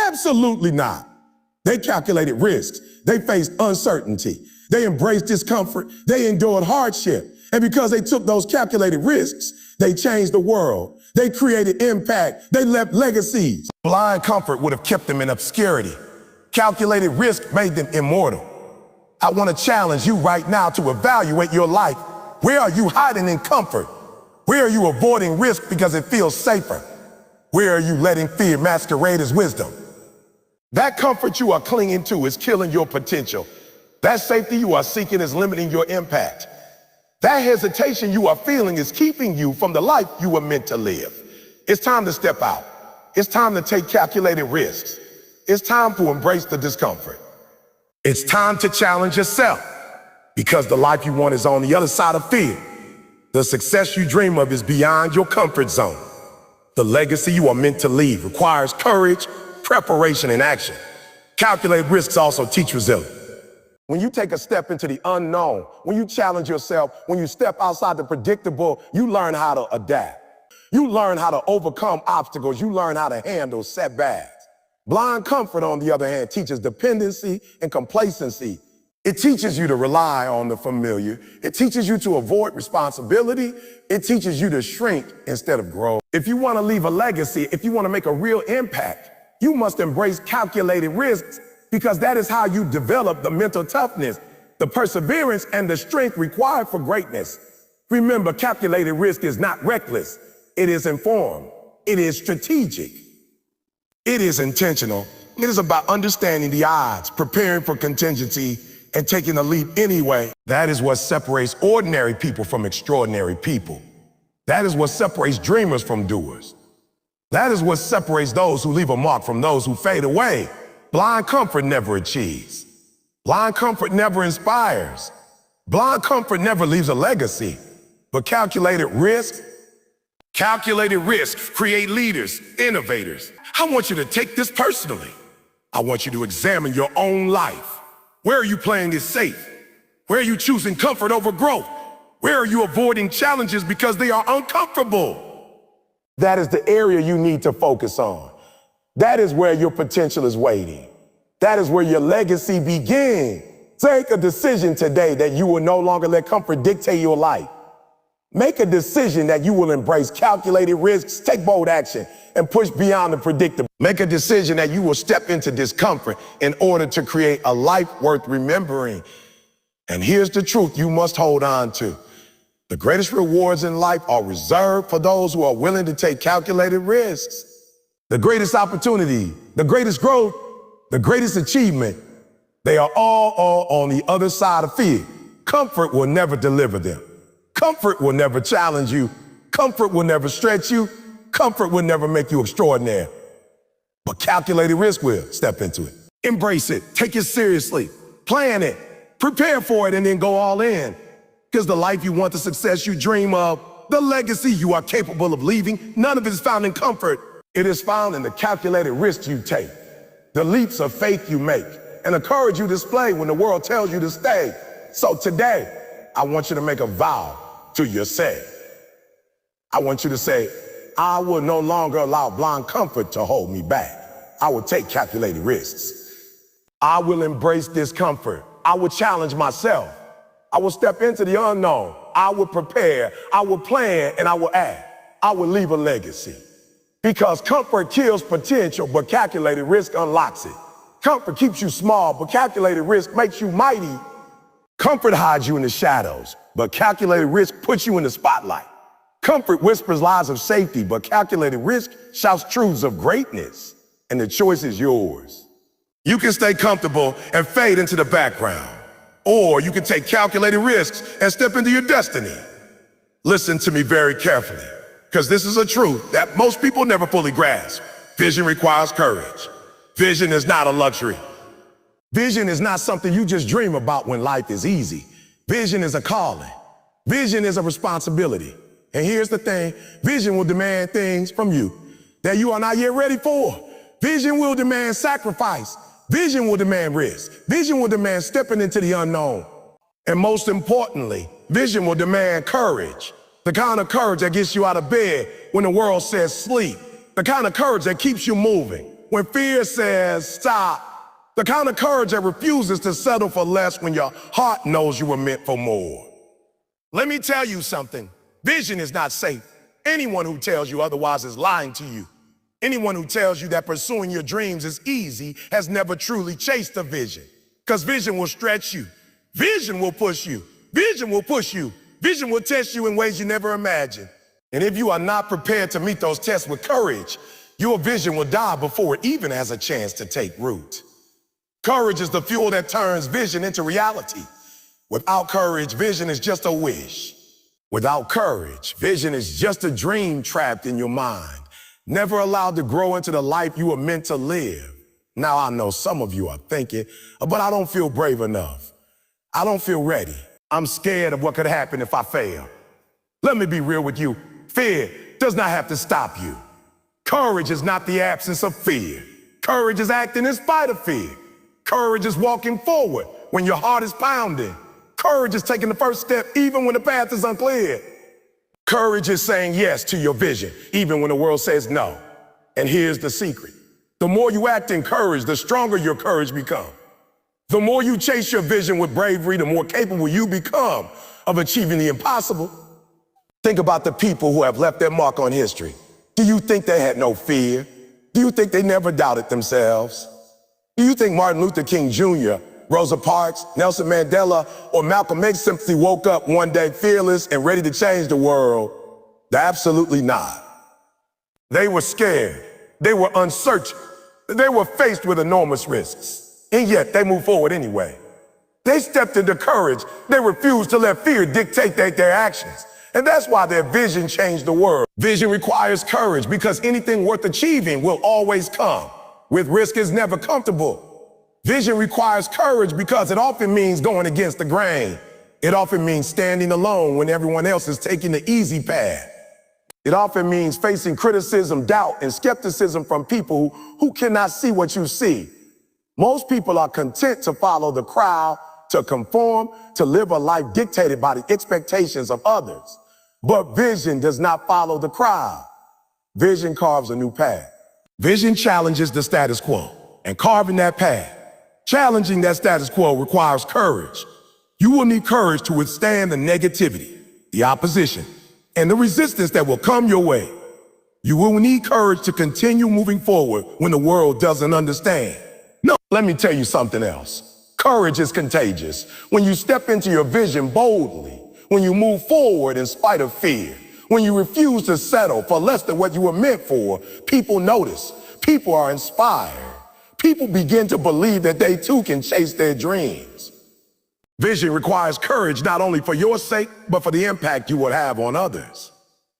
Absolutely not. They calculated risks. They faced uncertainty. They embraced discomfort. They endured hardship. And because they took those calculated risks, they changed the world. They created impact. They left legacies. Blind comfort would have kept them in obscurity. Calculated risk made them immortal. I want to challenge you right now to evaluate your life. Where are you hiding in comfort? Where are you avoiding risk because it feels safer? Where are you letting fear masquerade as wisdom? That comfort you are clinging to is killing your potential. That safety you are seeking is limiting your impact. That hesitation you are feeling is keeping you from the life you were meant to live. It's time to step out. It's time to take calculated risks. It's time to embrace the discomfort. It's time to challenge yourself, because the life you want is on the other side of fear. The success you dream of is beyond your comfort zone. The legacy you are meant to leave requires courage, preparation, and action. Calculated risks also teach resilience. When you take a step into the unknown, when you challenge yourself, when you step outside the predictable, you learn how to adapt. You learn how to overcome obstacles. You learn how to handle setbacks. Blind comfort, on the other hand, teaches dependency and complacency. It teaches you to rely on the familiar. It teaches you to avoid responsibility. It teaches you to shrink instead of grow. If you want to leave a legacy, if you want to make a real impact, you must embrace calculated risks, because that is how you develop the mental toughness, the perseverance, and the strength required for greatness. Remember, calculated risk is not reckless. It is informed. It is strategic. It is intentional. It is about understanding the odds, preparing for contingency, and taking a leap anyway. That is what separates ordinary people from extraordinary people. That is what separates dreamers from doers. That is what separates those who leave a mark from those who fade away. Blind comfort never achieves. Blind comfort never inspires. Blind comfort never leaves a legacy. But calculated risk create leaders, innovators. I want you to take this personally. I want you to examine your own life. Where are you playing it safe? Where are you choosing comfort over growth? Where are you avoiding challenges because they are uncomfortable? That is the area you need to focus on. That is where your potential is waiting. That is where your legacy begins. Take a decision today that you will no longer let comfort dictate your life. Make a decision that you will embrace calculated risks, take bold action, and push beyond the predictable. Make a decision that you will step into discomfort in order to create a life worth remembering. And here's the truth you must hold on to. The greatest rewards in life are reserved for those who are willing to take calculated risks. The greatest opportunity, the greatest growth, the greatest achievement, they are all on the other side of fear. Comfort will never deliver them. Comfort will never challenge you. Comfort will never stretch you. Comfort will never make you extraordinary. But calculated risk will. Step into it. Embrace it. Take it seriously. Plan it. Prepare for it, and then go all in. Because the life you want, the success you dream of, the legacy you are capable of leaving, none of it is found in comfort. It is found in the calculated risks you take, the leaps of faith you make, and the courage you display when the world tells you to stay. So today, I want you to make a vow to yourself. I want you to say, I will no longer allow blind comfort to hold me back. I will take calculated risks. I will embrace discomfort. I will challenge myself. I will step into the unknown. I will prepare. I will plan, and I will act. I will leave a legacy. Because comfort kills potential, but calculated risk unlocks it. Comfort keeps you small, but calculated risk makes you mighty. Comfort hides you in the shadows, but calculated risk puts you in the spotlight. Comfort whispers lies of safety, but calculated risk shouts truths of greatness. And the choice is yours. You can stay comfortable and fade into the background, or you can take calculated risks and step into your destiny. Listen to me very carefully, because this is a truth that most people never fully grasp. Vision requires courage. Vision is not a luxury. Vision is not something you just dream about when life is easy. Vision is a calling. Vision is a responsibility. And here's the thing, vision will demand things from you that you are not yet ready for. Vision will demand sacrifice. Vision will demand risk. Vision will demand stepping into the unknown. And most importantly, vision will demand courage. The kind of courage that gets you out of bed when the world says sleep. The kind of courage that keeps you moving when fear says stop. The kind of courage that refuses to settle for less when your heart knows you were meant for more. Let me tell you something. Vision is not safe. Anyone who tells you otherwise is lying to you. Anyone who tells you that pursuing your dreams is easy has never truly chased a vision. Because vision will stretch you. Vision will push you. Vision will push you. Vision will test you in ways you never imagined. And if you are not prepared to meet those tests with courage, your vision will die before it even has a chance to take root. Courage is the fuel that turns vision into reality. Without courage, vision is just a wish. Without courage, vision is just a dream trapped in your mind, never allowed to grow into the life you were meant to live. Now I know some of you are thinking, but I don't feel brave enough. I don't feel ready. I'm scared of what could happen if I fail. Let me be real with you. Fear does not have to stop you. Courage is not the absence of fear. Courage is acting in spite of fear. Courage is walking forward when your heart is pounding. Courage is taking the first step even when the path is unclear. Courage is saying yes to your vision, even when the world says no. And here's the secret. The more you act in courage, the stronger your courage becomes. The more you chase your vision with bravery, the more capable you become of achieving the impossible. Think about the people who have left their mark on history. Do you think they had no fear? Do you think they never doubted themselves? Do you think Martin Luther King Jr., Rosa Parks, Nelson Mandela, or Malcolm X simply woke up one day fearless and ready to change the world? Absolutely not. They were scared. They were uncertain. They were faced with enormous risks. And yet they moved forward anyway. They stepped into courage. They refused to let fear dictate their actions. And that's why their vision changed the world. Vision requires courage because anything worth achieving will always come. With risk is never comfortable. Vision requires courage because it often means going against the grain. It often means standing alone when everyone else is taking the easy path. It often means facing criticism, doubt, and skepticism from people who cannot see what you see. Most people are content to follow the crowd, to conform, to live a life dictated by the expectations of others. But vision does not follow the crowd. Vision carves a new path. Vision challenges the status quo, and carving that path, challenging that status quo requires courage. You will need courage to withstand the negativity, the opposition, and the resistance that will come your way. You will need courage to continue moving forward when the world doesn't understand. No, let me tell you something else. Courage is contagious. When you step into your vision boldly, when you move forward in spite of fear, when you refuse to settle for less than what you were meant for, people notice, people are inspired. People begin to believe that they too can chase their dreams. Vision requires courage not only for your sake, but for the impact you will have on others.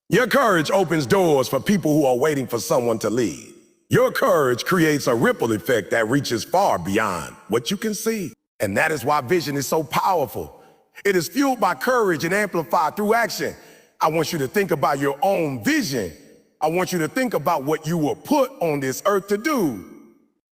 Your courage opens doors for people who are waiting for someone to lead. Your courage creates a ripple effect that reaches far beyond what you can see. And that is why vision is so powerful. It is fueled by courage and amplified through action. I want you to think about your own vision. I want you to think about what you were put on this earth to do.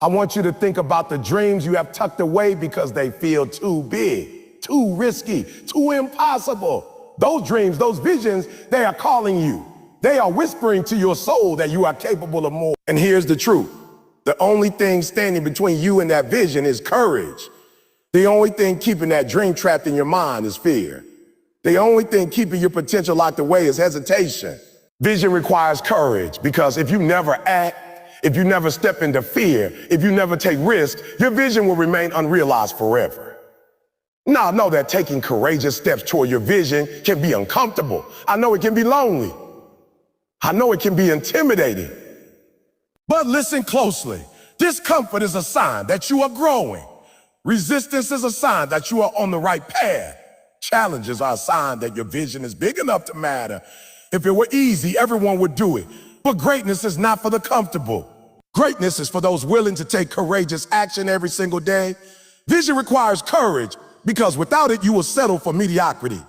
I want you to think about the dreams you have tucked away because they feel too big, too risky, too impossible. Those dreams, those visions, they are calling you. They are whispering to your soul that you are capable of more. And here's the truth. The only thing standing between you and that vision is courage. The only thing keeping that dream trapped in your mind is fear. The only thing keeping your potential locked away is hesitation. Vision requires courage because if you never act, if you never step into fear, if you never take risks, your vision will remain unrealized forever. Now, I know that taking courageous steps toward your vision can be uncomfortable. I know it can be lonely. I know it can be intimidating. But listen closely. Discomfort is a sign that you are growing. Resistance is a sign that you are on the right path. Challenges are a sign that your vision is big enough to matter. If it were easy, everyone would do it. But greatness is not for the comfortable. Greatness is for those willing to take courageous action every single day. Vision requires courage because without it, you will settle for mediocrity.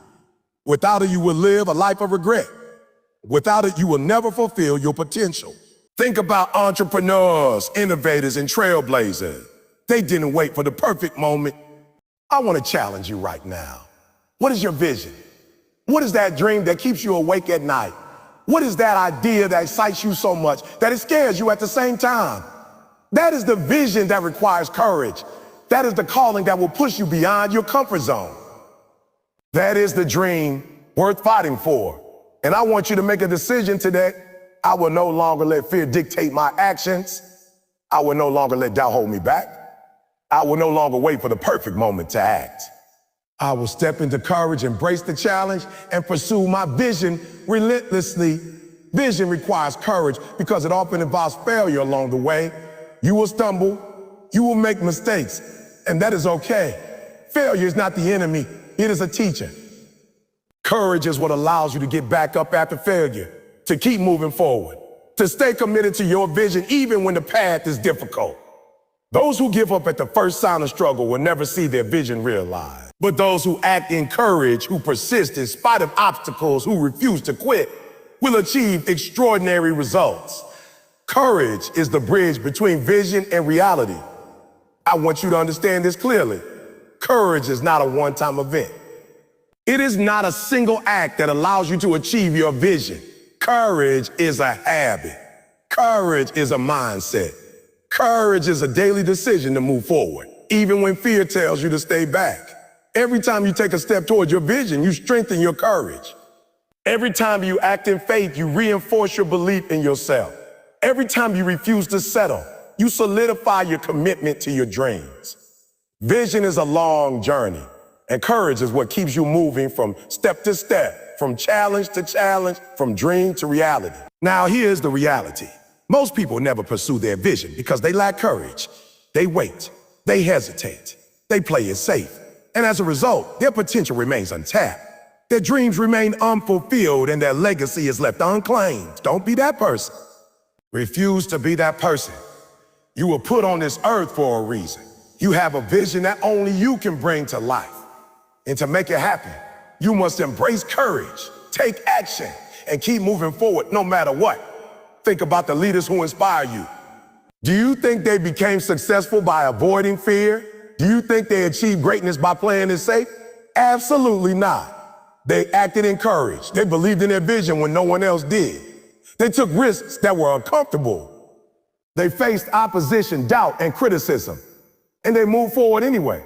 Without it, you will live a life of regret. Without it, you will never fulfill your potential. Think about entrepreneurs, innovators, and trailblazers. They didn't wait for the perfect moment. I want to challenge you right now. What is your vision? What is that dream that keeps you awake at night? What is that idea that excites you so much that it scares you at the same time? That is the vision that requires courage. That is the calling that will push you beyond your comfort zone. That is the dream worth fighting for. And I want you to make a decision today. I will no longer let fear dictate my actions. I will no longer let doubt hold me back. I will no longer wait for the perfect moment to act. I will step into courage, embrace the challenge, and pursue my vision relentlessly. vision requires courage because it often involves failure along the way. You will stumble, you will make mistakes, and that is okay. Failure is not the enemy, it is a teacher. Courage is what allows you to get back up after failure, to keep moving forward, to stay committed to your vision even when the path is difficult. Those who give up at the first sign of struggle will never see their vision realized. But those who act in courage, who persist in spite of obstacles, who refuse to quit, will achieve extraordinary results. Courage is the bridge between vision and reality. I want you to understand this clearly. Courage is not a one-time event. It is not a single act that allows you to achieve your vision. Courage is a habit. Courage is a mindset. Courage is a daily decision to move forward, even when fear tells you to stay back. Every time you take a step towards your vision, you strengthen your courage. Every time you act in faith, you reinforce your belief in yourself. Every time you refuse to settle, you solidify your commitment to your dreams. Vision is a long journey, and courage is what keeps you moving from step to step, from challenge to challenge, from dream to reality. Now, here's the reality. Most people never pursue their vision because they lack courage. They wait, they hesitate, they play it safe. And as a result, their potential remains untapped. Their dreams remain unfulfilled and their legacy is left unclaimed. Don't be that person. Refuse to be that person. You were put on this earth for a reason. You have a vision that only you can bring to life. And to make it happen, you must embrace courage, take action, and keep moving forward no matter what. Think about the leaders who inspire you. Do you think they became successful by avoiding fear? Do you think they achieved greatness by playing it safe? Absolutely not. They acted in courage. They believed in their vision when no one else did. They took risks that were uncomfortable. They faced opposition, doubt, and criticism, and they moved forward anyway.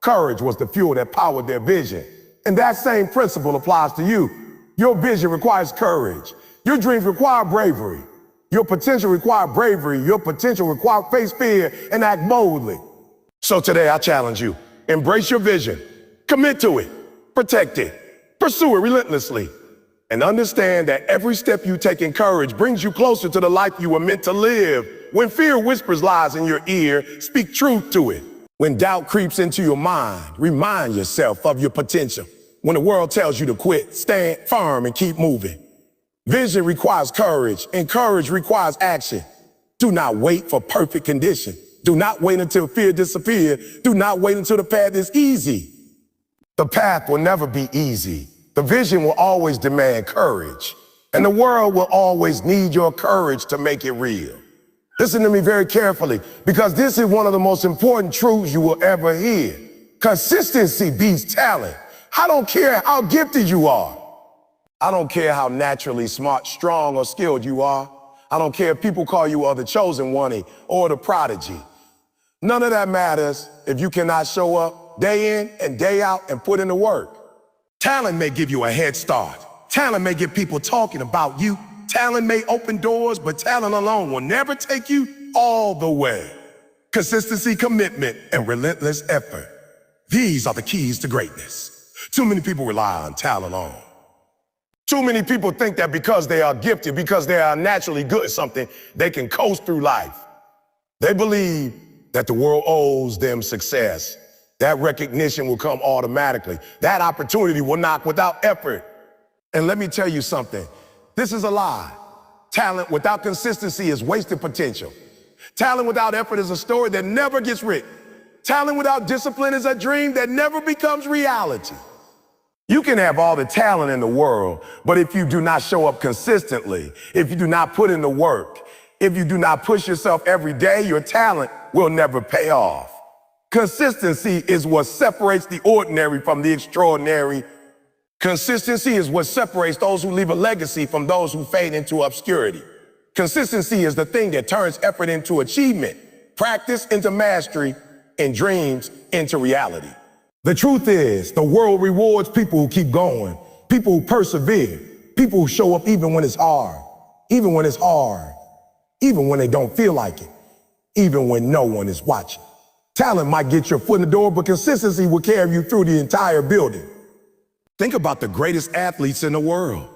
Courage was the fuel that powered their vision. And that same principle applies to you. Your vision requires courage. Your dreams require bravery. Your potential requires bravery. Your potential requires face fear and act boldly. So today I challenge you. Embrace your vision. Commit to it. Protect it. Pursue it relentlessly. And understand that every step you take in courage brings you closer to the life you were meant to live. When fear whispers lies in your ear, speak truth to it. When doubt creeps into your mind, remind yourself of your potential. When the world tells you to quit, stand firm and keep moving. Vision requires courage, and courage requires action. Do not wait for perfect conditions. Do not wait until fear disappears. Do not wait until the path is easy. The path will never be easy. The vision will always demand courage, and the world will always need your courage to make it real. Listen to me very carefully, because this is one of the most important truths you will ever hear. Consistency beats talent. I don't care how gifted you are. I don't care how naturally smart, strong, or skilled you are. I don't care if people call you the chosen one or the prodigy. None of that matters if you cannot show up day in and day out and put in the work. Talent may give you a head start. Talent may get people talking about you. Talent may open doors, but talent alone will never take you all the way. Consistency, commitment, and relentless effort. These are the keys to greatness. Too many people rely on talent alone. Too many people think that because they are gifted, because they are naturally good at something, they can coast through life. They believe that the world owes them success. That recognition will come automatically. That opportunity will knock without effort. And let me tell you something. This is a lie. Talent without consistency is wasted potential. Talent without effort is a story that never gets written. Talent without discipline is a dream that never becomes reality. You can have all the talent in the world, but if you do not show up consistently, if you do not put in the work, if you do not push yourself every day, your talent will never pay off. Consistency is what separates the ordinary from the extraordinary. Consistency is what separates those who leave a legacy from those who fade into obscurity. Consistency is the thing that turns effort into achievement, practice into mastery, and dreams into reality. The truth is, the world rewards people who keep going, people who persevere, people who show up even when it's hard, even when they don't feel like it, even when no one is watching. Talent might get your foot in the door, but consistency will carry you through the entire building. Think about the greatest athletes in the world.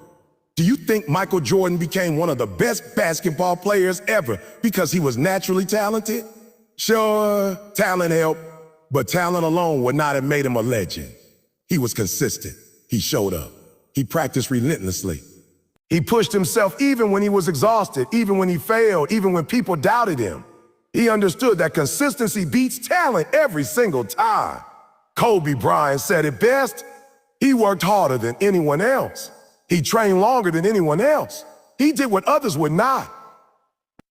Do you think Michael Jordan became one of the best basketball players ever because he was naturally talented? Sure, talent helped, but talent alone would not have made him a legend. He was consistent. He showed up. He practiced relentlessly. He pushed himself even when he was exhausted, even when he failed, even when people doubted him. He understood that consistency beats talent every single time. Kobe Bryant said it best. He worked harder than anyone else. He trained longer than anyone else. He did what others would not.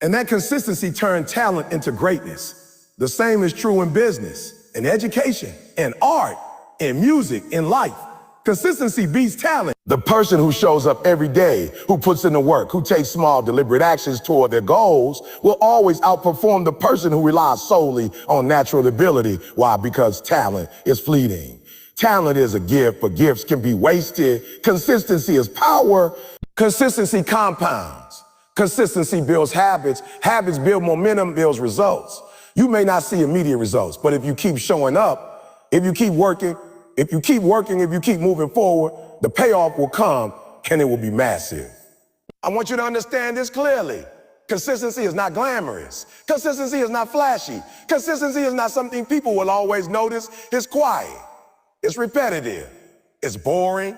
And that consistency turned talent into greatness. The same is true in business, in education, in art, in music, in life. Consistency beats talent. The person who shows up every day, who puts in the work, who takes small, deliberate actions toward their goals, will always outperform the person who relies solely on natural ability. Why? Because talent is fleeting. Talent is a gift, but gifts can be wasted. Consistency is power. Consistency compounds. Consistency builds habits. Habits build momentum, builds results. You may not see immediate results, but if you keep showing up, if you keep working, if you keep moving forward, the payoff will come and it will be massive. I want you to understand this clearly. Consistency is not glamorous. Consistency is not flashy. Consistency is not something people will always notice. It's quiet. It's repetitive. It's boring.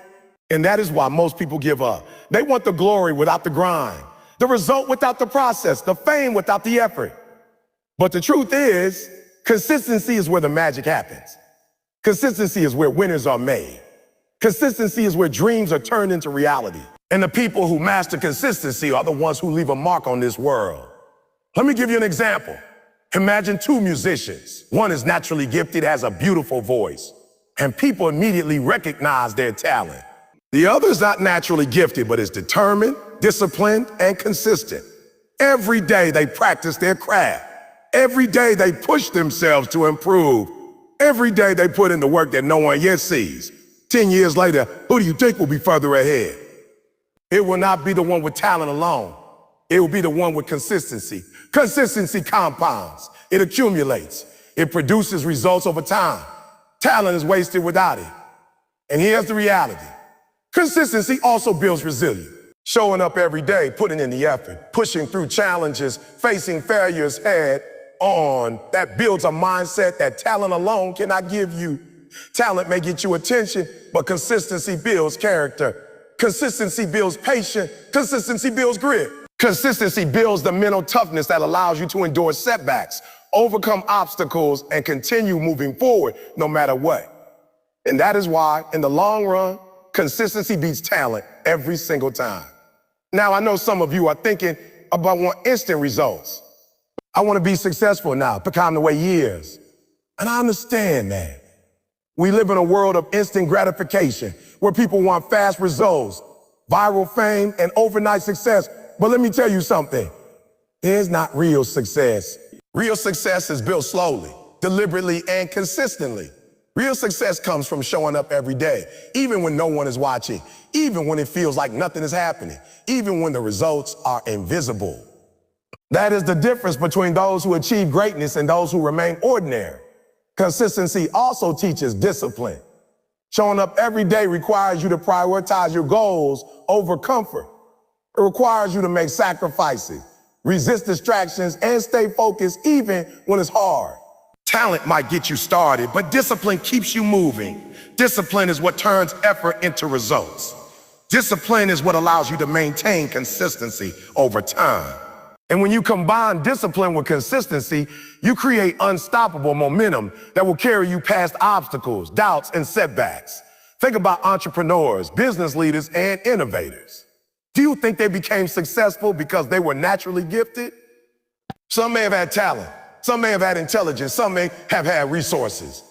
And that is why most people give up. They want the glory without the grind, the result without the process, the fame without the effort. But the truth is, consistency is where the magic happens. Consistency is where winners are made. Consistency is where dreams are turned into reality. And the people who master consistency are the ones who leave a mark on this world. Let me give you an example. Imagine two musicians. One is naturally gifted, has a beautiful voice, and people immediately recognize their talent. The other is not naturally gifted, but is determined, disciplined, and consistent. Every day they practice their craft. Every day they push themselves to improve. Every day they put in the work that no one yet sees. 10 years later, who do you think will be further ahead? It will not be the one with talent alone. It will be the one with consistency. Consistency compounds. It accumulates. It produces results over time. Talent is wasted without it. And here's the reality. Consistency also builds resilience. Showing up every day, putting in the effort, pushing through challenges, facing failures head on, that builds a mindset that talent alone cannot give you. Talent may get you attention, but consistency builds character. Consistency builds patience. Consistency builds grit. Consistency builds the mental toughness that allows you to endure setbacks, overcome obstacles, and continue moving forward no matter what. And that is why, in the long run, consistency beats talent every single time. Now, I know some of you are thinking about want instant results. I want to be successful now, become the way years. And I understand that. We live in a world of instant gratification where people want fast results, viral fame, and overnight success. But let me tell you something. There's not real success. Real success is built slowly, deliberately, and consistently. Real success comes from showing up every day, even when no one is watching, even when it feels like nothing is happening, even when the results are invisible. That is the difference between those who achieve greatness and those who remain ordinary. Consistency also teaches discipline. Showing up every day requires you to prioritize your goals over comfort. It requires you to make sacrifices, resist distractions, and stay focused even when it's hard. Talent might get you started, but discipline keeps you moving. Discipline is what turns effort into results. Discipline is what allows you to maintain consistency over time. And when you combine discipline with consistency, you create unstoppable momentum that will carry you past obstacles, doubts, and setbacks. Think about entrepreneurs, business leaders, and innovators. Do you think they became successful because they were naturally gifted? Some may have had talent. Some may have had intelligence. Some may have had resources.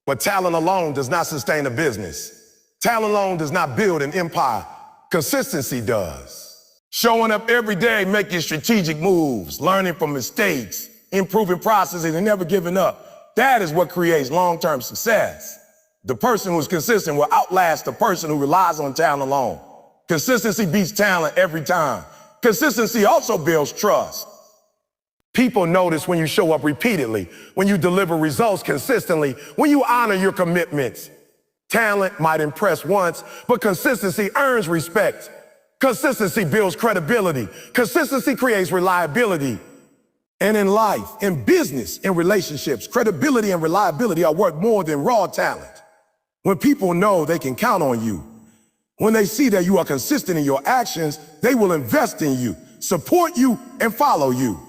But talent alone does not sustain a business. Talent alone does not build an empire. Consistency does. Showing up every day, making strategic moves, learning from mistakes, improving processes, and never giving up. That is what creates long-term success. The person who's consistent will outlast the person who relies on talent alone. Consistency beats talent every time. Consistency also builds trust. People notice when you show up repeatedly, when you deliver results consistently, when you honor your commitments. Talent might impress once, but consistency earns respect. Consistency builds credibility. Consistency creates reliability. And in life, in business, in relationships, credibility and reliability are worth more than raw talent. When people know they can count on you, when they see that you are consistent in your actions, they will invest in you, support you, and follow you.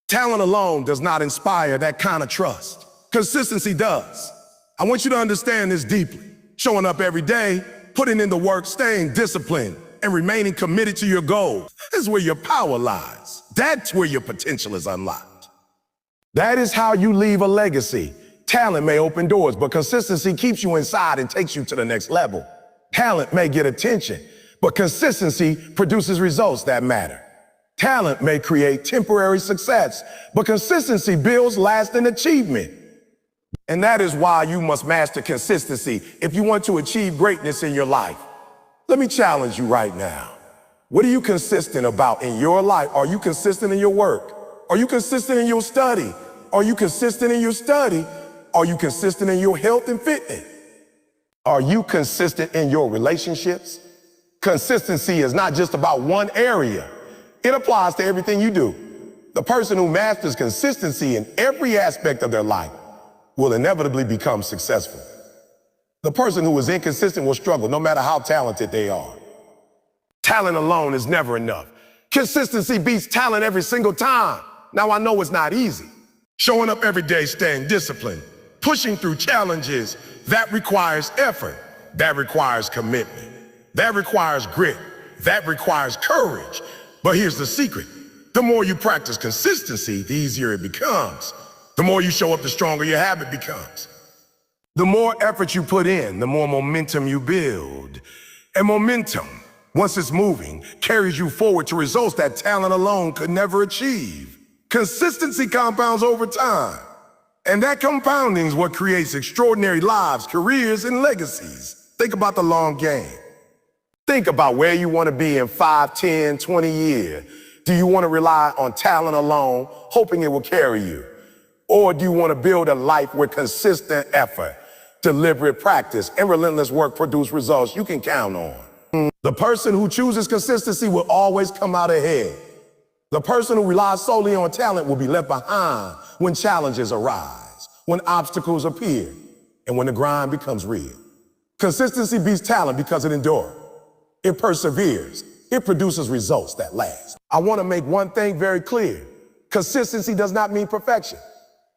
Talent alone does not inspire that kind of trust. Consistency does. I want you to understand this deeply. Showing up every day, putting in the work, staying disciplined, and remaining committed to your goals. This is where your power lies. That's where your potential is unlocked. That is how you leave a legacy. Talent may open doors, but consistency keeps you inside and takes you to the next level. Talent may get attention, but consistency produces results that matter. Talent may create temporary success, but consistency builds lasting achievement. And that is why you must master consistency if you want to achieve greatness in your life. Let me challenge you right now. What are you consistent about in your life? Are you consistent in your work? Are you consistent in your study? Are you consistent in your study? Are you consistent in your health and fitness? Are you consistent in your relationships? Consistency is not just about one area. It applies to everything you do. The person who masters consistency in every aspect of their life will inevitably become successful. The person who is inconsistent will struggle no matter how talented they are. Talent alone is never enough. Consistency beats talent every single time. Now I know it's not easy. Showing up every day, staying disciplined, pushing through challenges, that requires effort. That requires commitment. That requires grit. That requires courage. But here's the secret. The more you practice consistency, the easier it becomes. The more you show up, the stronger your habit becomes. The more effort you put in, the more momentum you build. And momentum, once it's moving, carries you forward to results that talent alone could never achieve. Consistency compounds over time. And that compounding is what creates extraordinary lives, careers, and legacies. Think about the long game. Think about where you want to be in 5, 10, 20 years. Do you want to rely on talent alone, hoping it will carry you? Or do you want to build a life where consistent effort, deliberate practice, and relentless work produce results you can count on? The person who chooses consistency will always come out ahead. The person who relies solely on talent will be left behind when challenges arise, when obstacles appear, and when the grind becomes real. Consistency beats talent because it endures. It perseveres. It produces results that last. I want to make one thing very clear. Consistency does not mean perfection.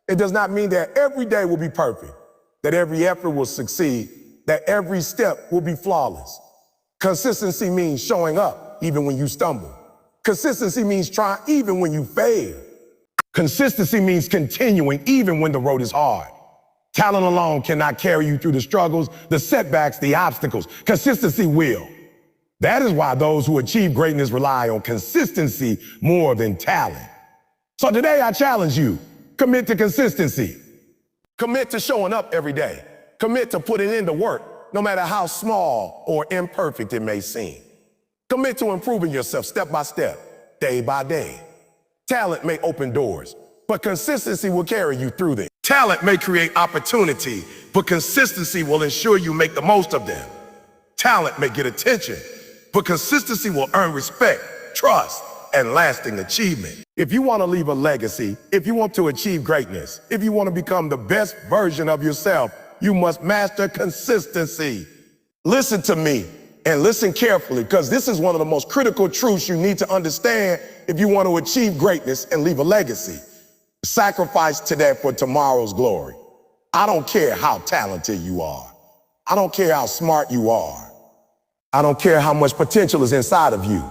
It does not mean that every day will be perfect, that every effort will succeed, that every step will be flawless. Consistency means showing up even when you stumble. Consistency means trying even when you fail. Consistency means continuing even when the road is hard. Talent alone cannot carry you through the struggles, the setbacks, the obstacles. Consistency will. That is why those who achieve greatness rely on consistency more than talent. So today I challenge you, commit to consistency. Commit to showing up every day. Commit to putting in the work, no matter how small or imperfect it may seem. Commit to improving yourself step by step, day by day. Talent may open doors, but consistency will carry you through them. Talent may create opportunity, but consistency will ensure you make the most of them. Talent may get attention, but consistency will earn respect, trust, and lasting achievement. If you want to leave a legacy, if you want to achieve greatness, if you want to become the best version of yourself, you must master consistency. Listen to me and listen carefully, because this is one of the most critical truths you need to understand if you want to achieve greatness and leave a legacy. Sacrifice today for tomorrow's glory. I don't care how talented you are. I don't care how smart you are. I don't care how much potential is inside of you.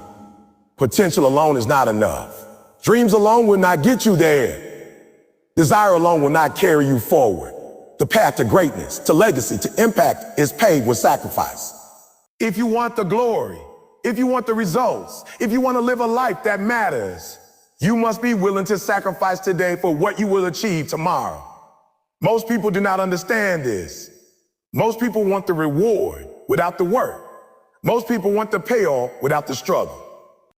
Potential alone is not enough. Dreams alone will not get you there. Desire alone will not carry you forward. The path to greatness, to legacy, to impact is paved with sacrifice. If you want the glory, if you want the results, if you want to live a life that matters, you must be willing to sacrifice today for what you will achieve tomorrow. Most people do not understand this. Most people want the reward without the work. Most people want the payoff without the struggle.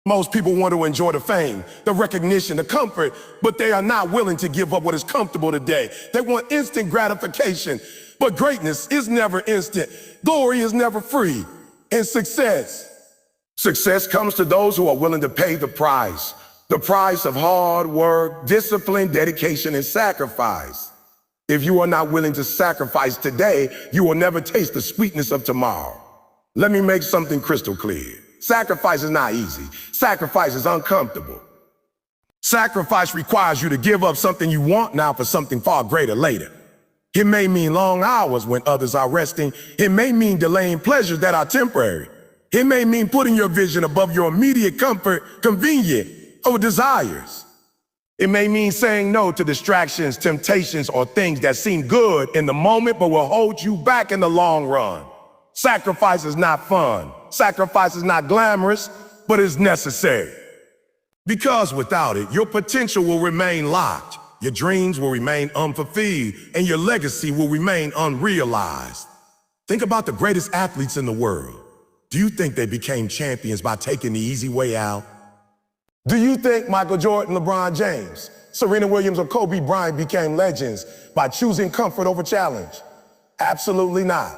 Most people want to enjoy the fame, the recognition, the comfort, but they are not willing to give up what is comfortable today. They want instant gratification, but greatness is never instant. Glory is never free, and success Success comes to those who are willing to pay the price of hard work, discipline, dedication, and sacrifice. If you are not willing to sacrifice today, you will never taste the sweetness of tomorrow. Let me make something crystal clear. Sacrifice is not easy. Sacrifice is uncomfortable. Sacrifice requires you to give up something you want now for something far greater later. It may mean long hours when others are resting. It may mean delaying pleasures that are temporary. It may mean putting your vision above your immediate comfort, convenience, or desires. It may mean saying no to distractions, temptations, or things that seem good in the moment but will hold you back in the long run. Sacrifice is not fun. Sacrifice is not glamorous, but it's necessary. Because without it, your potential will remain locked, your dreams will remain unfulfilled, and your legacy will remain unrealized. Think about the greatest athletes in the world. Do you think they became champions by taking the easy way out? Do you think Michael Jordan, LeBron James, Serena Williams, or Kobe Bryant became legends by choosing comfort over challenge? Absolutely not.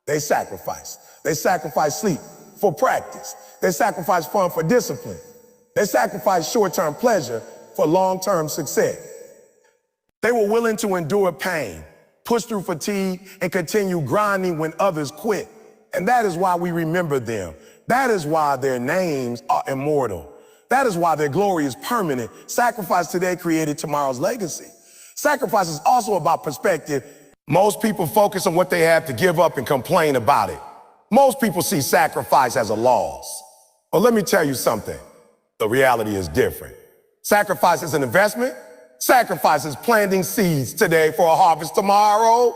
They sacrificed. They sacrificed sleep for practice. They sacrificed fun for discipline. They sacrificed short-term pleasure for long-term success. They were willing to endure pain, push through fatigue, and continue grinding when others quit. And that is why we remember them. That is why their names are immortal. That is why their glory is permanent. Sacrifice today created tomorrow's legacy. Sacrifice is also about perspective. Most people focus on what they have to give up and complain about it. Most people see sacrifice as a loss. Well, let me tell you something. The reality is different. Sacrifice is an investment. Sacrifice is planting seeds today for a harvest tomorrow.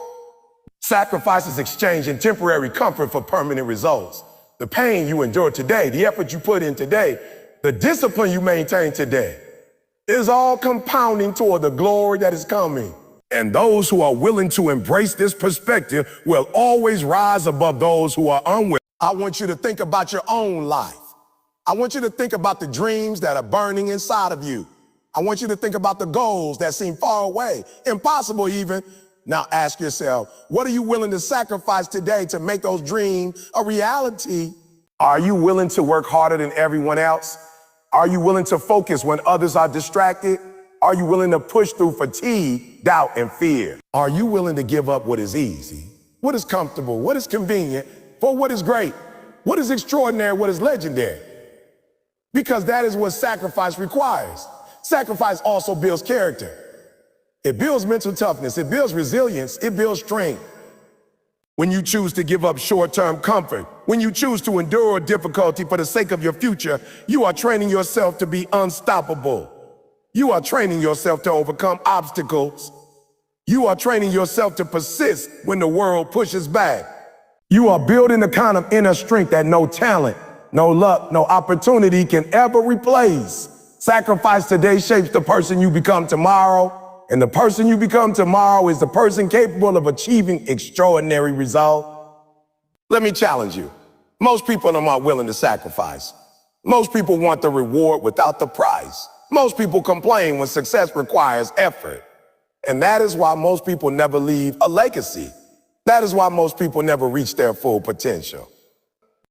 Sacrifice is exchanging temporary comfort for permanent results. The pain you endure today, the effort you put in today, the discipline you maintain today is all compounding toward the glory that is coming. And those who are willing to embrace this perspective will always rise above those who are unwilling. I want you to think about your own life. I want you to think about the dreams that are burning inside of you. I want you to think about the goals that seem far away, impossible even. Now ask yourself, what are you willing to sacrifice today to make those dreams a reality? Are you willing to work harder than everyone else? Are you willing to focus when others are distracted? Are you willing to push through fatigue, doubt, and fear? Are you willing to give up what is easy, what is comfortable, what is convenient, for what is great, what is extraordinary, what is legendary? Because that is what sacrifice requires. Sacrifice also builds character. It builds mental toughness, it builds resilience, it builds strength. When you choose to give up short-term comfort, when you choose to endure difficulty for the sake of your future, you are training yourself to be unstoppable. You are training yourself to overcome obstacles. You are training yourself to persist when the world pushes back. You are building the kind of inner strength that no talent, no luck, no opportunity can ever replace. Sacrifice today shapes the person you become tomorrow. And the person you become tomorrow is the person capable of achieving extraordinary results. Let me challenge you. Most people are not willing to sacrifice. Most people want the reward without the price. Most people complain when success requires effort. And that is why most people never leave a legacy. That is why most people never reach their full potential.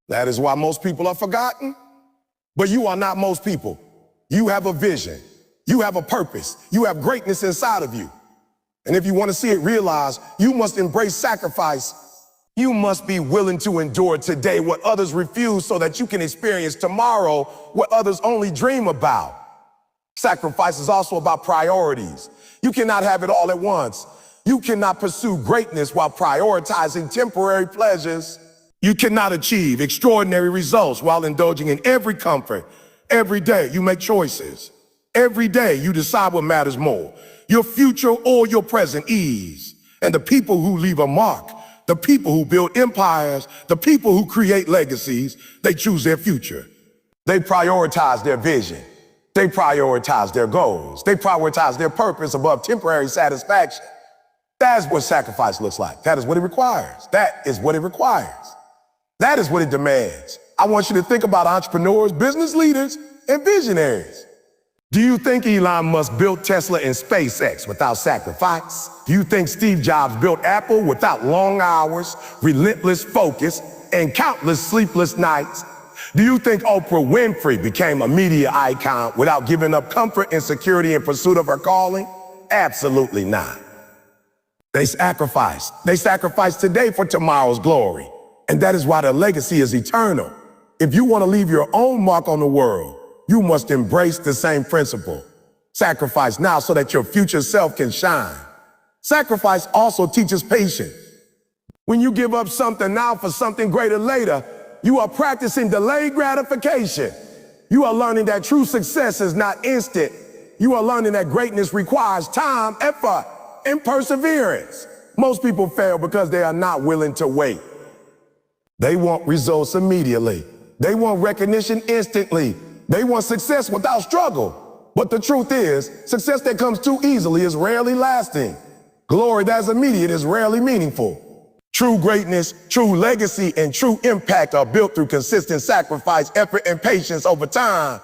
That is why most people are forgotten. But you are not most people. You have a vision. You have a purpose. You have greatness inside of you. And if you want to see it realized, you must embrace sacrifice. You must be willing to endure today what others refuse so that you can experience tomorrow what others only dream about. Sacrifice is also about priorities. You cannot have it all at once. You cannot pursue greatness while prioritizing temporary pleasures. You cannot achieve extraordinary results while indulging in every comfort. Every day you make choices. Every day you decide what matters more, your future or your present ease. And the people who leave a mark, the people who build empires, the people who create legacies, they choose their future. They prioritize their vision. They prioritize their goals. They prioritize their purpose above temporary satisfaction. That's what sacrifice looks like. That is what it requires. That is what it requires. That is what it demands. I want you to think about entrepreneurs, business leaders, and visionaries. Do you think Elon Musk built Tesla and SpaceX without sacrifice? Do you think Steve Jobs built Apple without long hours, relentless focus, and countless sleepless nights? Do you think Oprah Winfrey became a media icon without giving up comfort and security in pursuit of her calling? Absolutely not. They sacrificed. They sacrificed today for tomorrow's glory. And that is why the legacy is eternal. If you want to leave your own mark on the world, you must embrace the same principle. Sacrifice now so that your future self can shine. Sacrifice also teaches patience. When you give up something now for something greater later, you are practicing delayed gratification. You are learning that true success is not instant. You are learning that greatness requires time, effort, and perseverance. Most people fail because they are not willing to wait. They want results immediately. They want recognition instantly. They want success without struggle. But the truth is, success that comes too easily is rarely lasting. Glory that is immediate is rarely meaningful. True greatness, true legacy, and true impact are built through consistent sacrifice, effort, and patience over time.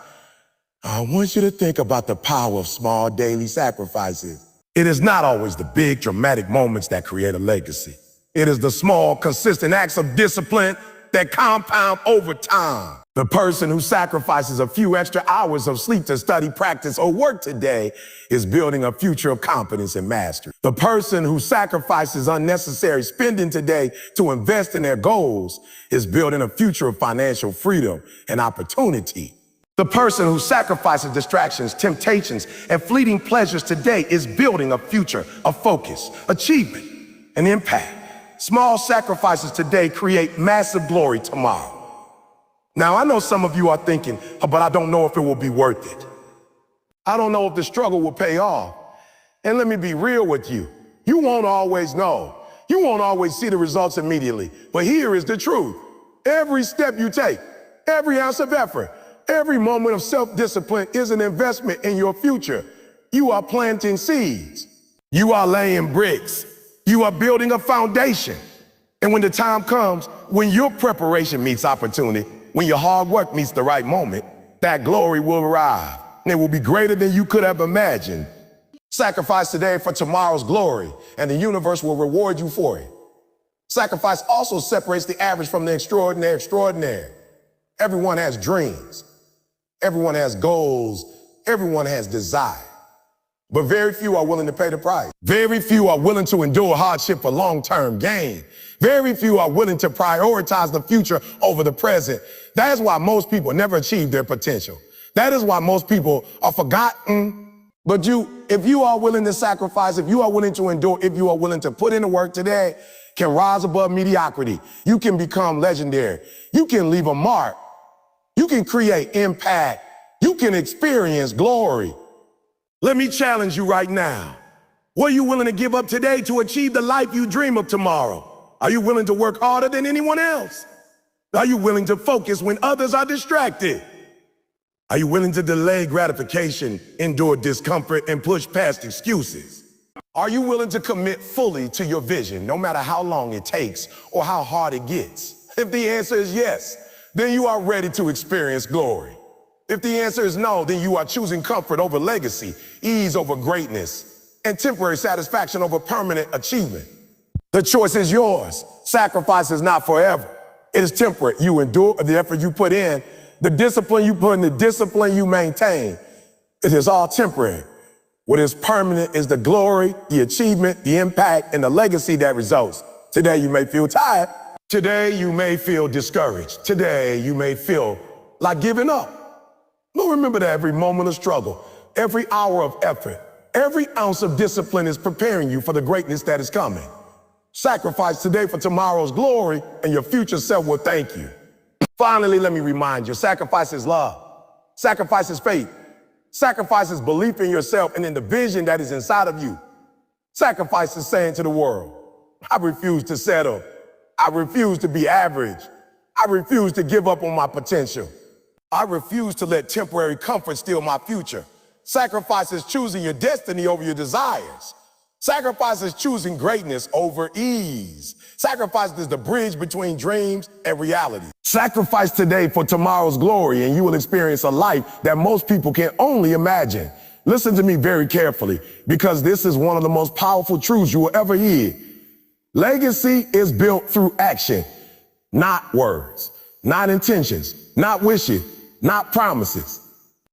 I want you to think about the power of small daily sacrifices. It is not always the big dramatic moments that create a legacy. It is the small, consistent acts of discipline that compound over time. The person who sacrifices a few extra hours of sleep to study, practice, or work today is building a future of competence and mastery. The person who sacrifices unnecessary spending today to invest in their goals is building a future of financial freedom and opportunity. The person who sacrifices distractions, temptations, and fleeting pleasures today is building a future of focus, achievement, and impact. Small sacrifices today create massive glory tomorrow. Now, I know some of you are thinking, but I don't know if it will be worth it. I don't know if the struggle will pay off. And let me be real with you. You won't always know. You won't always see the results immediately. But here is the truth. Every step you take, every ounce of effort, every moment of self-discipline is an investment in your future. You are planting seeds. You are laying bricks. You are building a foundation. And when the time comes, when your preparation meets opportunity, when your hard work meets the right moment, that glory will arrive. And it will be greater than you could have imagined. Sacrifice today for tomorrow's glory, and the universe will reward you for it. Sacrifice also separates the average from the extraordinary. Everyone has dreams. Everyone has goals. Everyone has desire. But very few are willing to pay the price. Very few are willing to endure hardship for long-term gain. Very few are willing to prioritize the future over the present. That is why most people never achieve their potential. That is why most people are forgotten. But if you are willing to sacrifice, if you are willing to endure, if you are willing to put in the work today, can rise above mediocrity. You can become legendary. You can leave a mark. You can create impact. You can experience glory. Let me challenge you right now. What are you willing to give up today to achieve the life you dream of tomorrow? Are you willing to work harder than anyone else? Are you willing to focus when others are distracted? Are you willing to delay gratification, endure discomfort, and push past excuses? Are you willing to commit fully to your vision, no matter how long it takes or how hard it gets? If the answer is yes, then you are ready to experience glory. If the answer is no, then you are choosing comfort over legacy, ease over greatness, and temporary satisfaction over permanent achievement. The choice is yours. Sacrifice is not forever. It is temporary. You endure the effort you put in, the discipline you put in, the discipline you maintain. It is all temporary. What is permanent is the glory, the achievement, the impact, and the legacy that results. Today you may feel tired. Today you may feel discouraged. Today you may feel like giving up. But remember that every moment of struggle, every hour of effort, every ounce of discipline is preparing you for the greatness that is coming. Sacrifice today for tomorrow's glory, and your future self will thank you. Finally, let me remind you, sacrifice is love. Sacrifice is faith. Sacrifice is belief in yourself and in the vision that is inside of you. Sacrifice is saying to the world, I refuse to settle. I refuse to be average. I refuse to give up on my potential. I refuse to let temporary comfort steal my future. Sacrifice is choosing your destiny over your desires. Sacrifice is choosing greatness over ease. Sacrifice is the bridge between dreams and reality. Sacrifice today for tomorrow's glory, and you will experience a life that most people can only imagine. Listen to me very carefully, because this is one of the most powerful truths you will ever hear. Legacy is built through action, not words. not intentions, not wishes, not promises.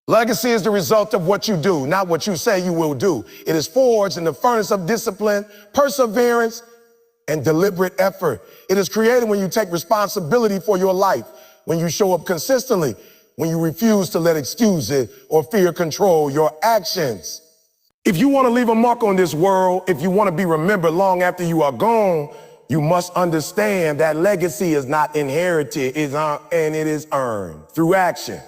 Legacy is the result of what you do, not what you say you will do. It is forged in the furnace of discipline, perseverance, and deliberate effort. It is created when you take responsibility for your life, when you show up consistently, when you refuse to let excuses or fear control your actions. If you want to leave a mark on this world, if you want to be remembered long after you are gone, you must understand that legacy is not inherited, and it is earned through action.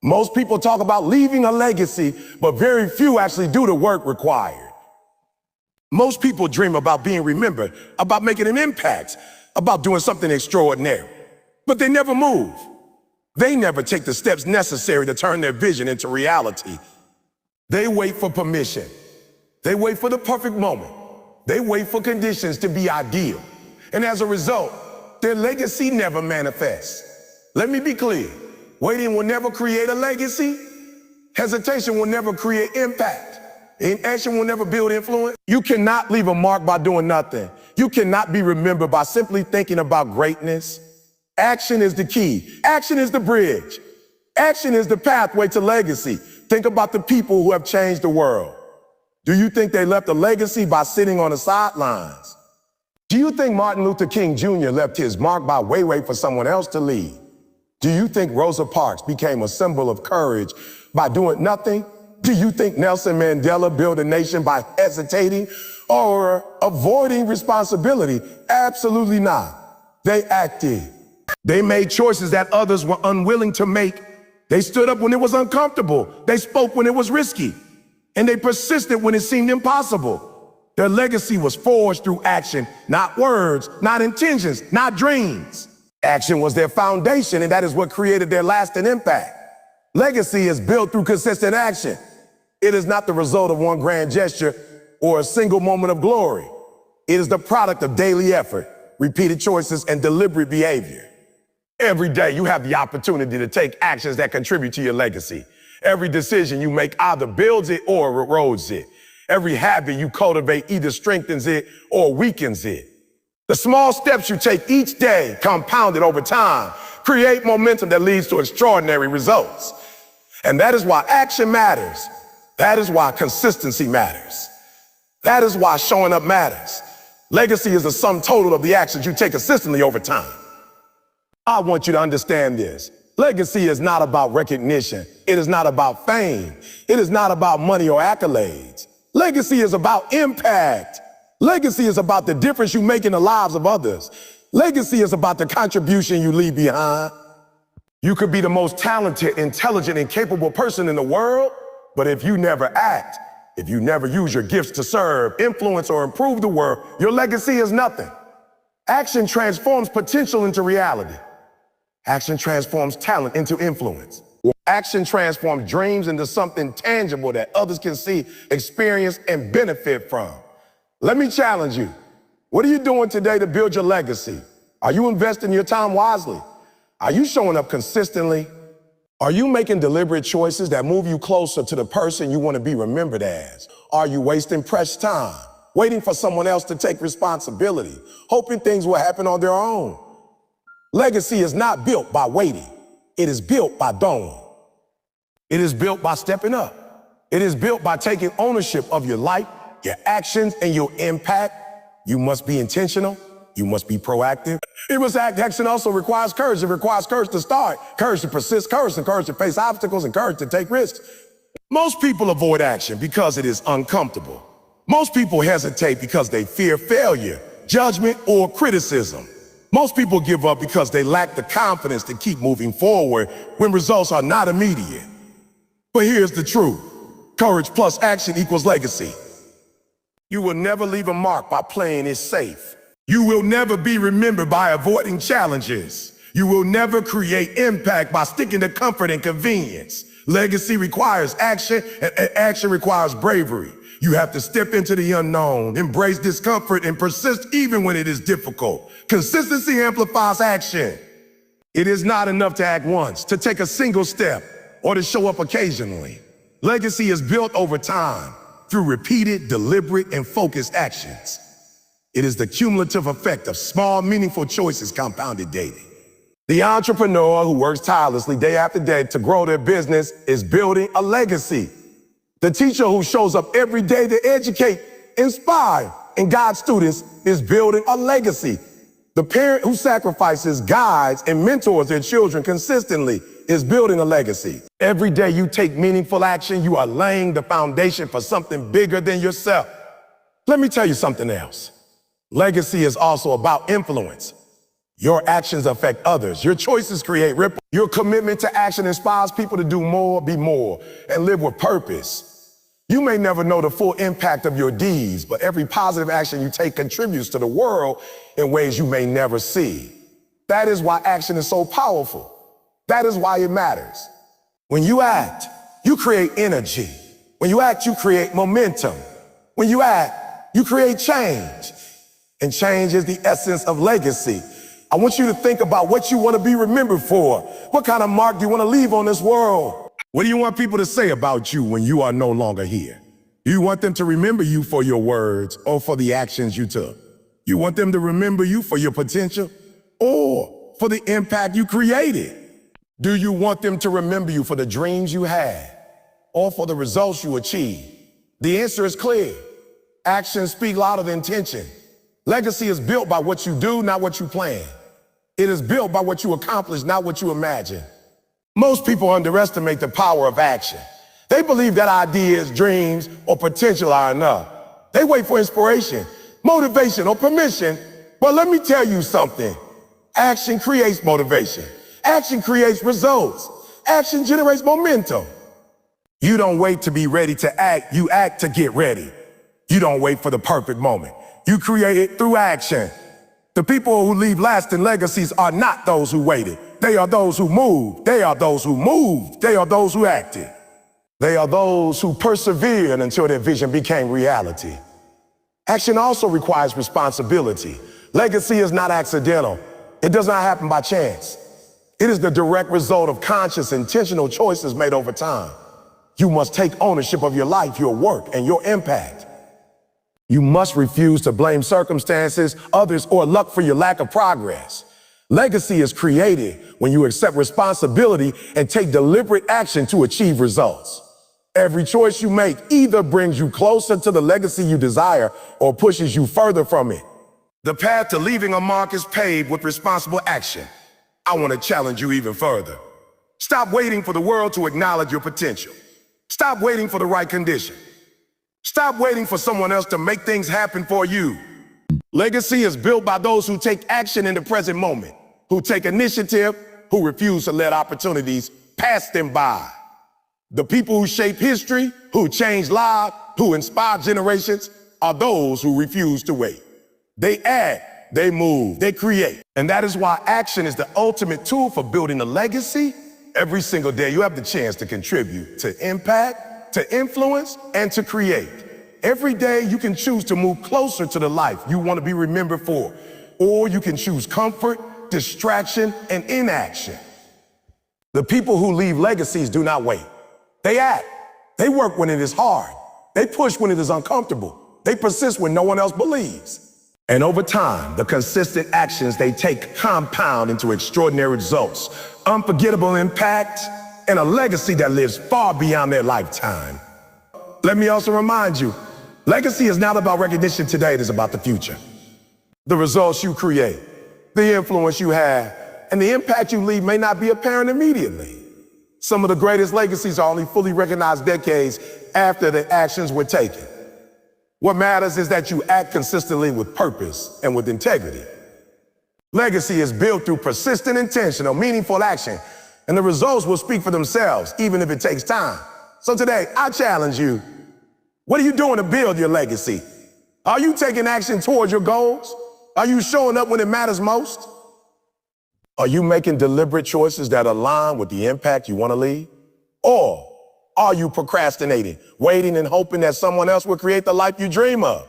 Most people talk about leaving a legacy, but very few actually do the work required. Most people dream about being remembered, about making an impact, about doing something extraordinary, but they never move. They never take the steps necessary to turn their vision into reality. They wait for permission. They wait for the perfect moment. They wait for conditions to be ideal. And as a result, their legacy never manifests. Let me be clear. Waiting will never create a legacy. Hesitation will never create impact. Inaction will never build influence. You cannot leave a mark by doing nothing. You cannot be remembered by simply thinking about greatness. Action is the key. Action is the bridge. Action is the pathway to legacy. Think about the people who have changed the world. Do you think they left a legacy by sitting on the sidelines? Do you think Martin Luther King Jr. left his mark by waiting for someone else to lead? Do you think Rosa Parks became a symbol of courage by doing nothing? Do you think Nelson Mandela built a nation by hesitating or avoiding responsibility? Absolutely not. They acted. They made choices that others were unwilling to make. They stood up when it was uncomfortable. They spoke when it was risky. And they persisted when it seemed impossible. Their legacy was forged through action, not words, not intentions, not dreams. Action was their foundation, and that is what created their lasting impact. Legacy is built through consistent action. It is not the result of one grand gesture or a single moment of glory. It is the product of daily effort, repeated choices, and deliberate behavior. Every day you have the opportunity to take actions that contribute to your legacy. Every decision you make either builds it or erodes it. Every habit you cultivate either strengthens it or weakens it. The small steps you take each day, compounded over time, create momentum that leads to extraordinary results. And that is why action matters. That is why consistency matters. That is why showing up matters. Legacy is the sum total of the actions you take consistently over time. I want you to understand this. Legacy is not about recognition. It is not about fame. It is not about money or accolades. Legacy is about impact. Legacy is about the difference you make in the lives of others. Legacy is about the contribution you leave behind. You could be the most talented, intelligent, and capable person in the world, but if you never act, if you never use your gifts to serve, influence, or improve the world, your legacy is nothing. Action transforms potential into reality. Action transforms talent into influence. Action transforms dreams into something tangible that others can see, experience, and benefit from. Let me challenge you. What are you doing today to build your legacy? Are you investing your time wisely? Are you showing up consistently? Are you making deliberate choices that move you closer to the person you want to be remembered as? Are you wasting precious time, waiting for someone else to take responsibility, hoping things will happen on their own? Legacy is not built by waiting. It is built by doing. It is built by stepping up. It is built by taking ownership of your life, your actions, and your impact. You must be intentional. You must be proactive. Action also requires courage. It requires courage to start, courage to persist, courage to face obstacles, and courage to take risks. Most people avoid action because it is uncomfortable. Most people hesitate because they fear failure, judgment, or criticism. Most people give up because they lack the confidence to keep moving forward when results are not immediate. But here's the truth. Courage plus action equals legacy. You will never leave a mark by playing it safe. You will never be remembered by avoiding challenges. You will never create impact by sticking to comfort and convenience. Legacy requires action, and action requires bravery. You have to step into the unknown, embrace discomfort, and persist even when it is difficult. Consistency amplifies action. It is not enough to act once, to take a single step, or to show up occasionally. Legacy is built over time through repeated, deliberate, and focused actions. It is the cumulative effect of small, meaningful choices compounded daily. The entrepreneur who works tirelessly day after day to grow their business is building a legacy. The teacher who shows up every day to educate, inspire, and guide students is building a legacy. The parent who sacrifices, guides, and mentors their children consistently is building a legacy. Every day you take meaningful action, you are laying the foundation for something bigger than yourself. Let me tell you something else. Legacy is also about influence. Your actions affect others. Your choices create ripple. Your commitment to action inspires people to do more, be more, and live with purpose. You may never know the full impact of your deeds, but every positive action you take contributes to the world in ways you may never see. That is why action is so powerful. That is why it matters. When you act, you create energy. When you act, you create momentum. When you act, you create change. And change is the essence of legacy. I want you to think about what you want to be remembered for. What kind of mark do you want to leave on this world? What do you want people to say about you when you are no longer here? Do you want them to remember you for your words or for the actions you took? You want them to remember you for your potential or for the impact you created? Do you want them to remember you for the dreams you had or for the results you achieved? The answer is clear. Actions speak louder than intention. Legacy is built by what you do, not what you plan. It is built by what you accomplish, not what you imagine. Most people underestimate the power of action. They believe that ideas, dreams, or potential are enough. They wait for inspiration, motivation, or permission. But let me tell you something. Action creates motivation. Action creates results. Action generates momentum. You don't wait to be ready to act. You act to get ready. You don't wait for the perfect moment. You create it through action. The people who leave lasting legacies are not those who waited. They are those who moved. They are those who moved. They are those who acted. They are those who persevered until their vision became reality. Action also requires responsibility. Legacy is not accidental. It does not happen by chance. It is the direct result of conscious, intentional choices made over time. You must take ownership of your life, your work, and your impact. You must refuse to blame circumstances, others, or luck for your lack of progress. Legacy is created when you accept responsibility and take deliberate action to achieve results. Every choice you make either brings you closer to the legacy you desire or pushes you further from it. The path to leaving a mark is paved with responsible action. I want to challenge you even further. Stop waiting for the world to acknowledge your potential. Stop waiting for the right condition. Stop waiting for someone else to make things happen for you. Legacy is built by those who take action in the present moment, who take initiative, who refuse to let opportunities pass them by. The people who shape history, who change lives, who inspire generations, are those who refuse to wait. They act, they move, they create. And that is why action is the ultimate tool for building a legacy. Every single day you have the chance to contribute, to impact, to influence, and to create. Every day you can choose to move closer to the life you want to be remembered for, or you can choose comfort, distraction, and inaction. The people who leave legacies do not wait. They act. They work when it is hard. They push when it is uncomfortable. They persist when no one else believes. And over time, the consistent actions they take compound into extraordinary results, unforgettable impact, and a legacy that lives far beyond their lifetime. Let me also remind you, legacy is not about recognition today, it is about the future. The results you create, the influence you have, and the impact you leave may not be apparent immediately. Some of the greatest legacies are only fully recognized decades after the actions were taken. What matters is that you act consistently with purpose and with integrity. Legacy is built through persistent, intentional, meaningful action, and the results will speak for themselves, even if it takes time. So today, I challenge you. What are you doing to build your legacy? Are you taking action towards your goals? Are you showing up when it matters most? Are you making deliberate choices that align with the impact you want to leave? Or are you procrastinating, waiting and hoping that someone else will create the life you dream of?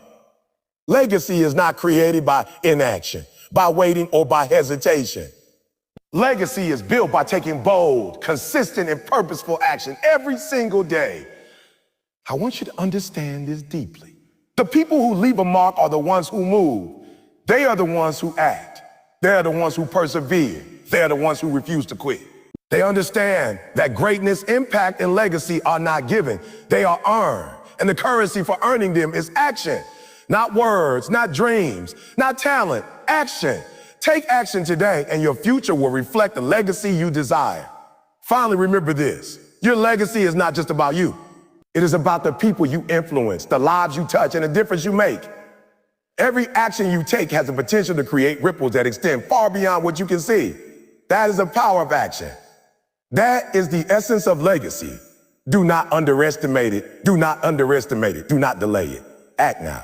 Legacy is not created by inaction, by waiting, or by hesitation. Legacy is built by taking bold, consistent, and purposeful action every single day. I want you to understand this deeply. The people who leave a mark are the ones who move. They are the ones who act. They are the ones who persevere, They're the ones who refuse to quit. They understand that greatness, impact, and legacy are not given. They are earned. And the currency for earning them is action. Not words, not dreams, not talent, action. Take action today and your future will reflect the legacy you desire. Finally, remember this. Your legacy is not just about you. It is about the people you influence, the lives you touch, and the difference you make. Every action you take has the potential to create ripples that extend far beyond what you can see. That is the power of action. That is the essence of legacy. Do not underestimate it. Do not underestimate it. Do not delay it. Act now.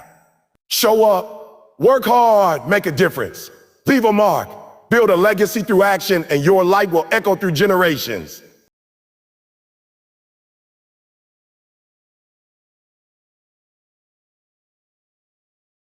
Show up, work hard, make a difference. Leave a mark, build a legacy through action, and your light will echo through generations.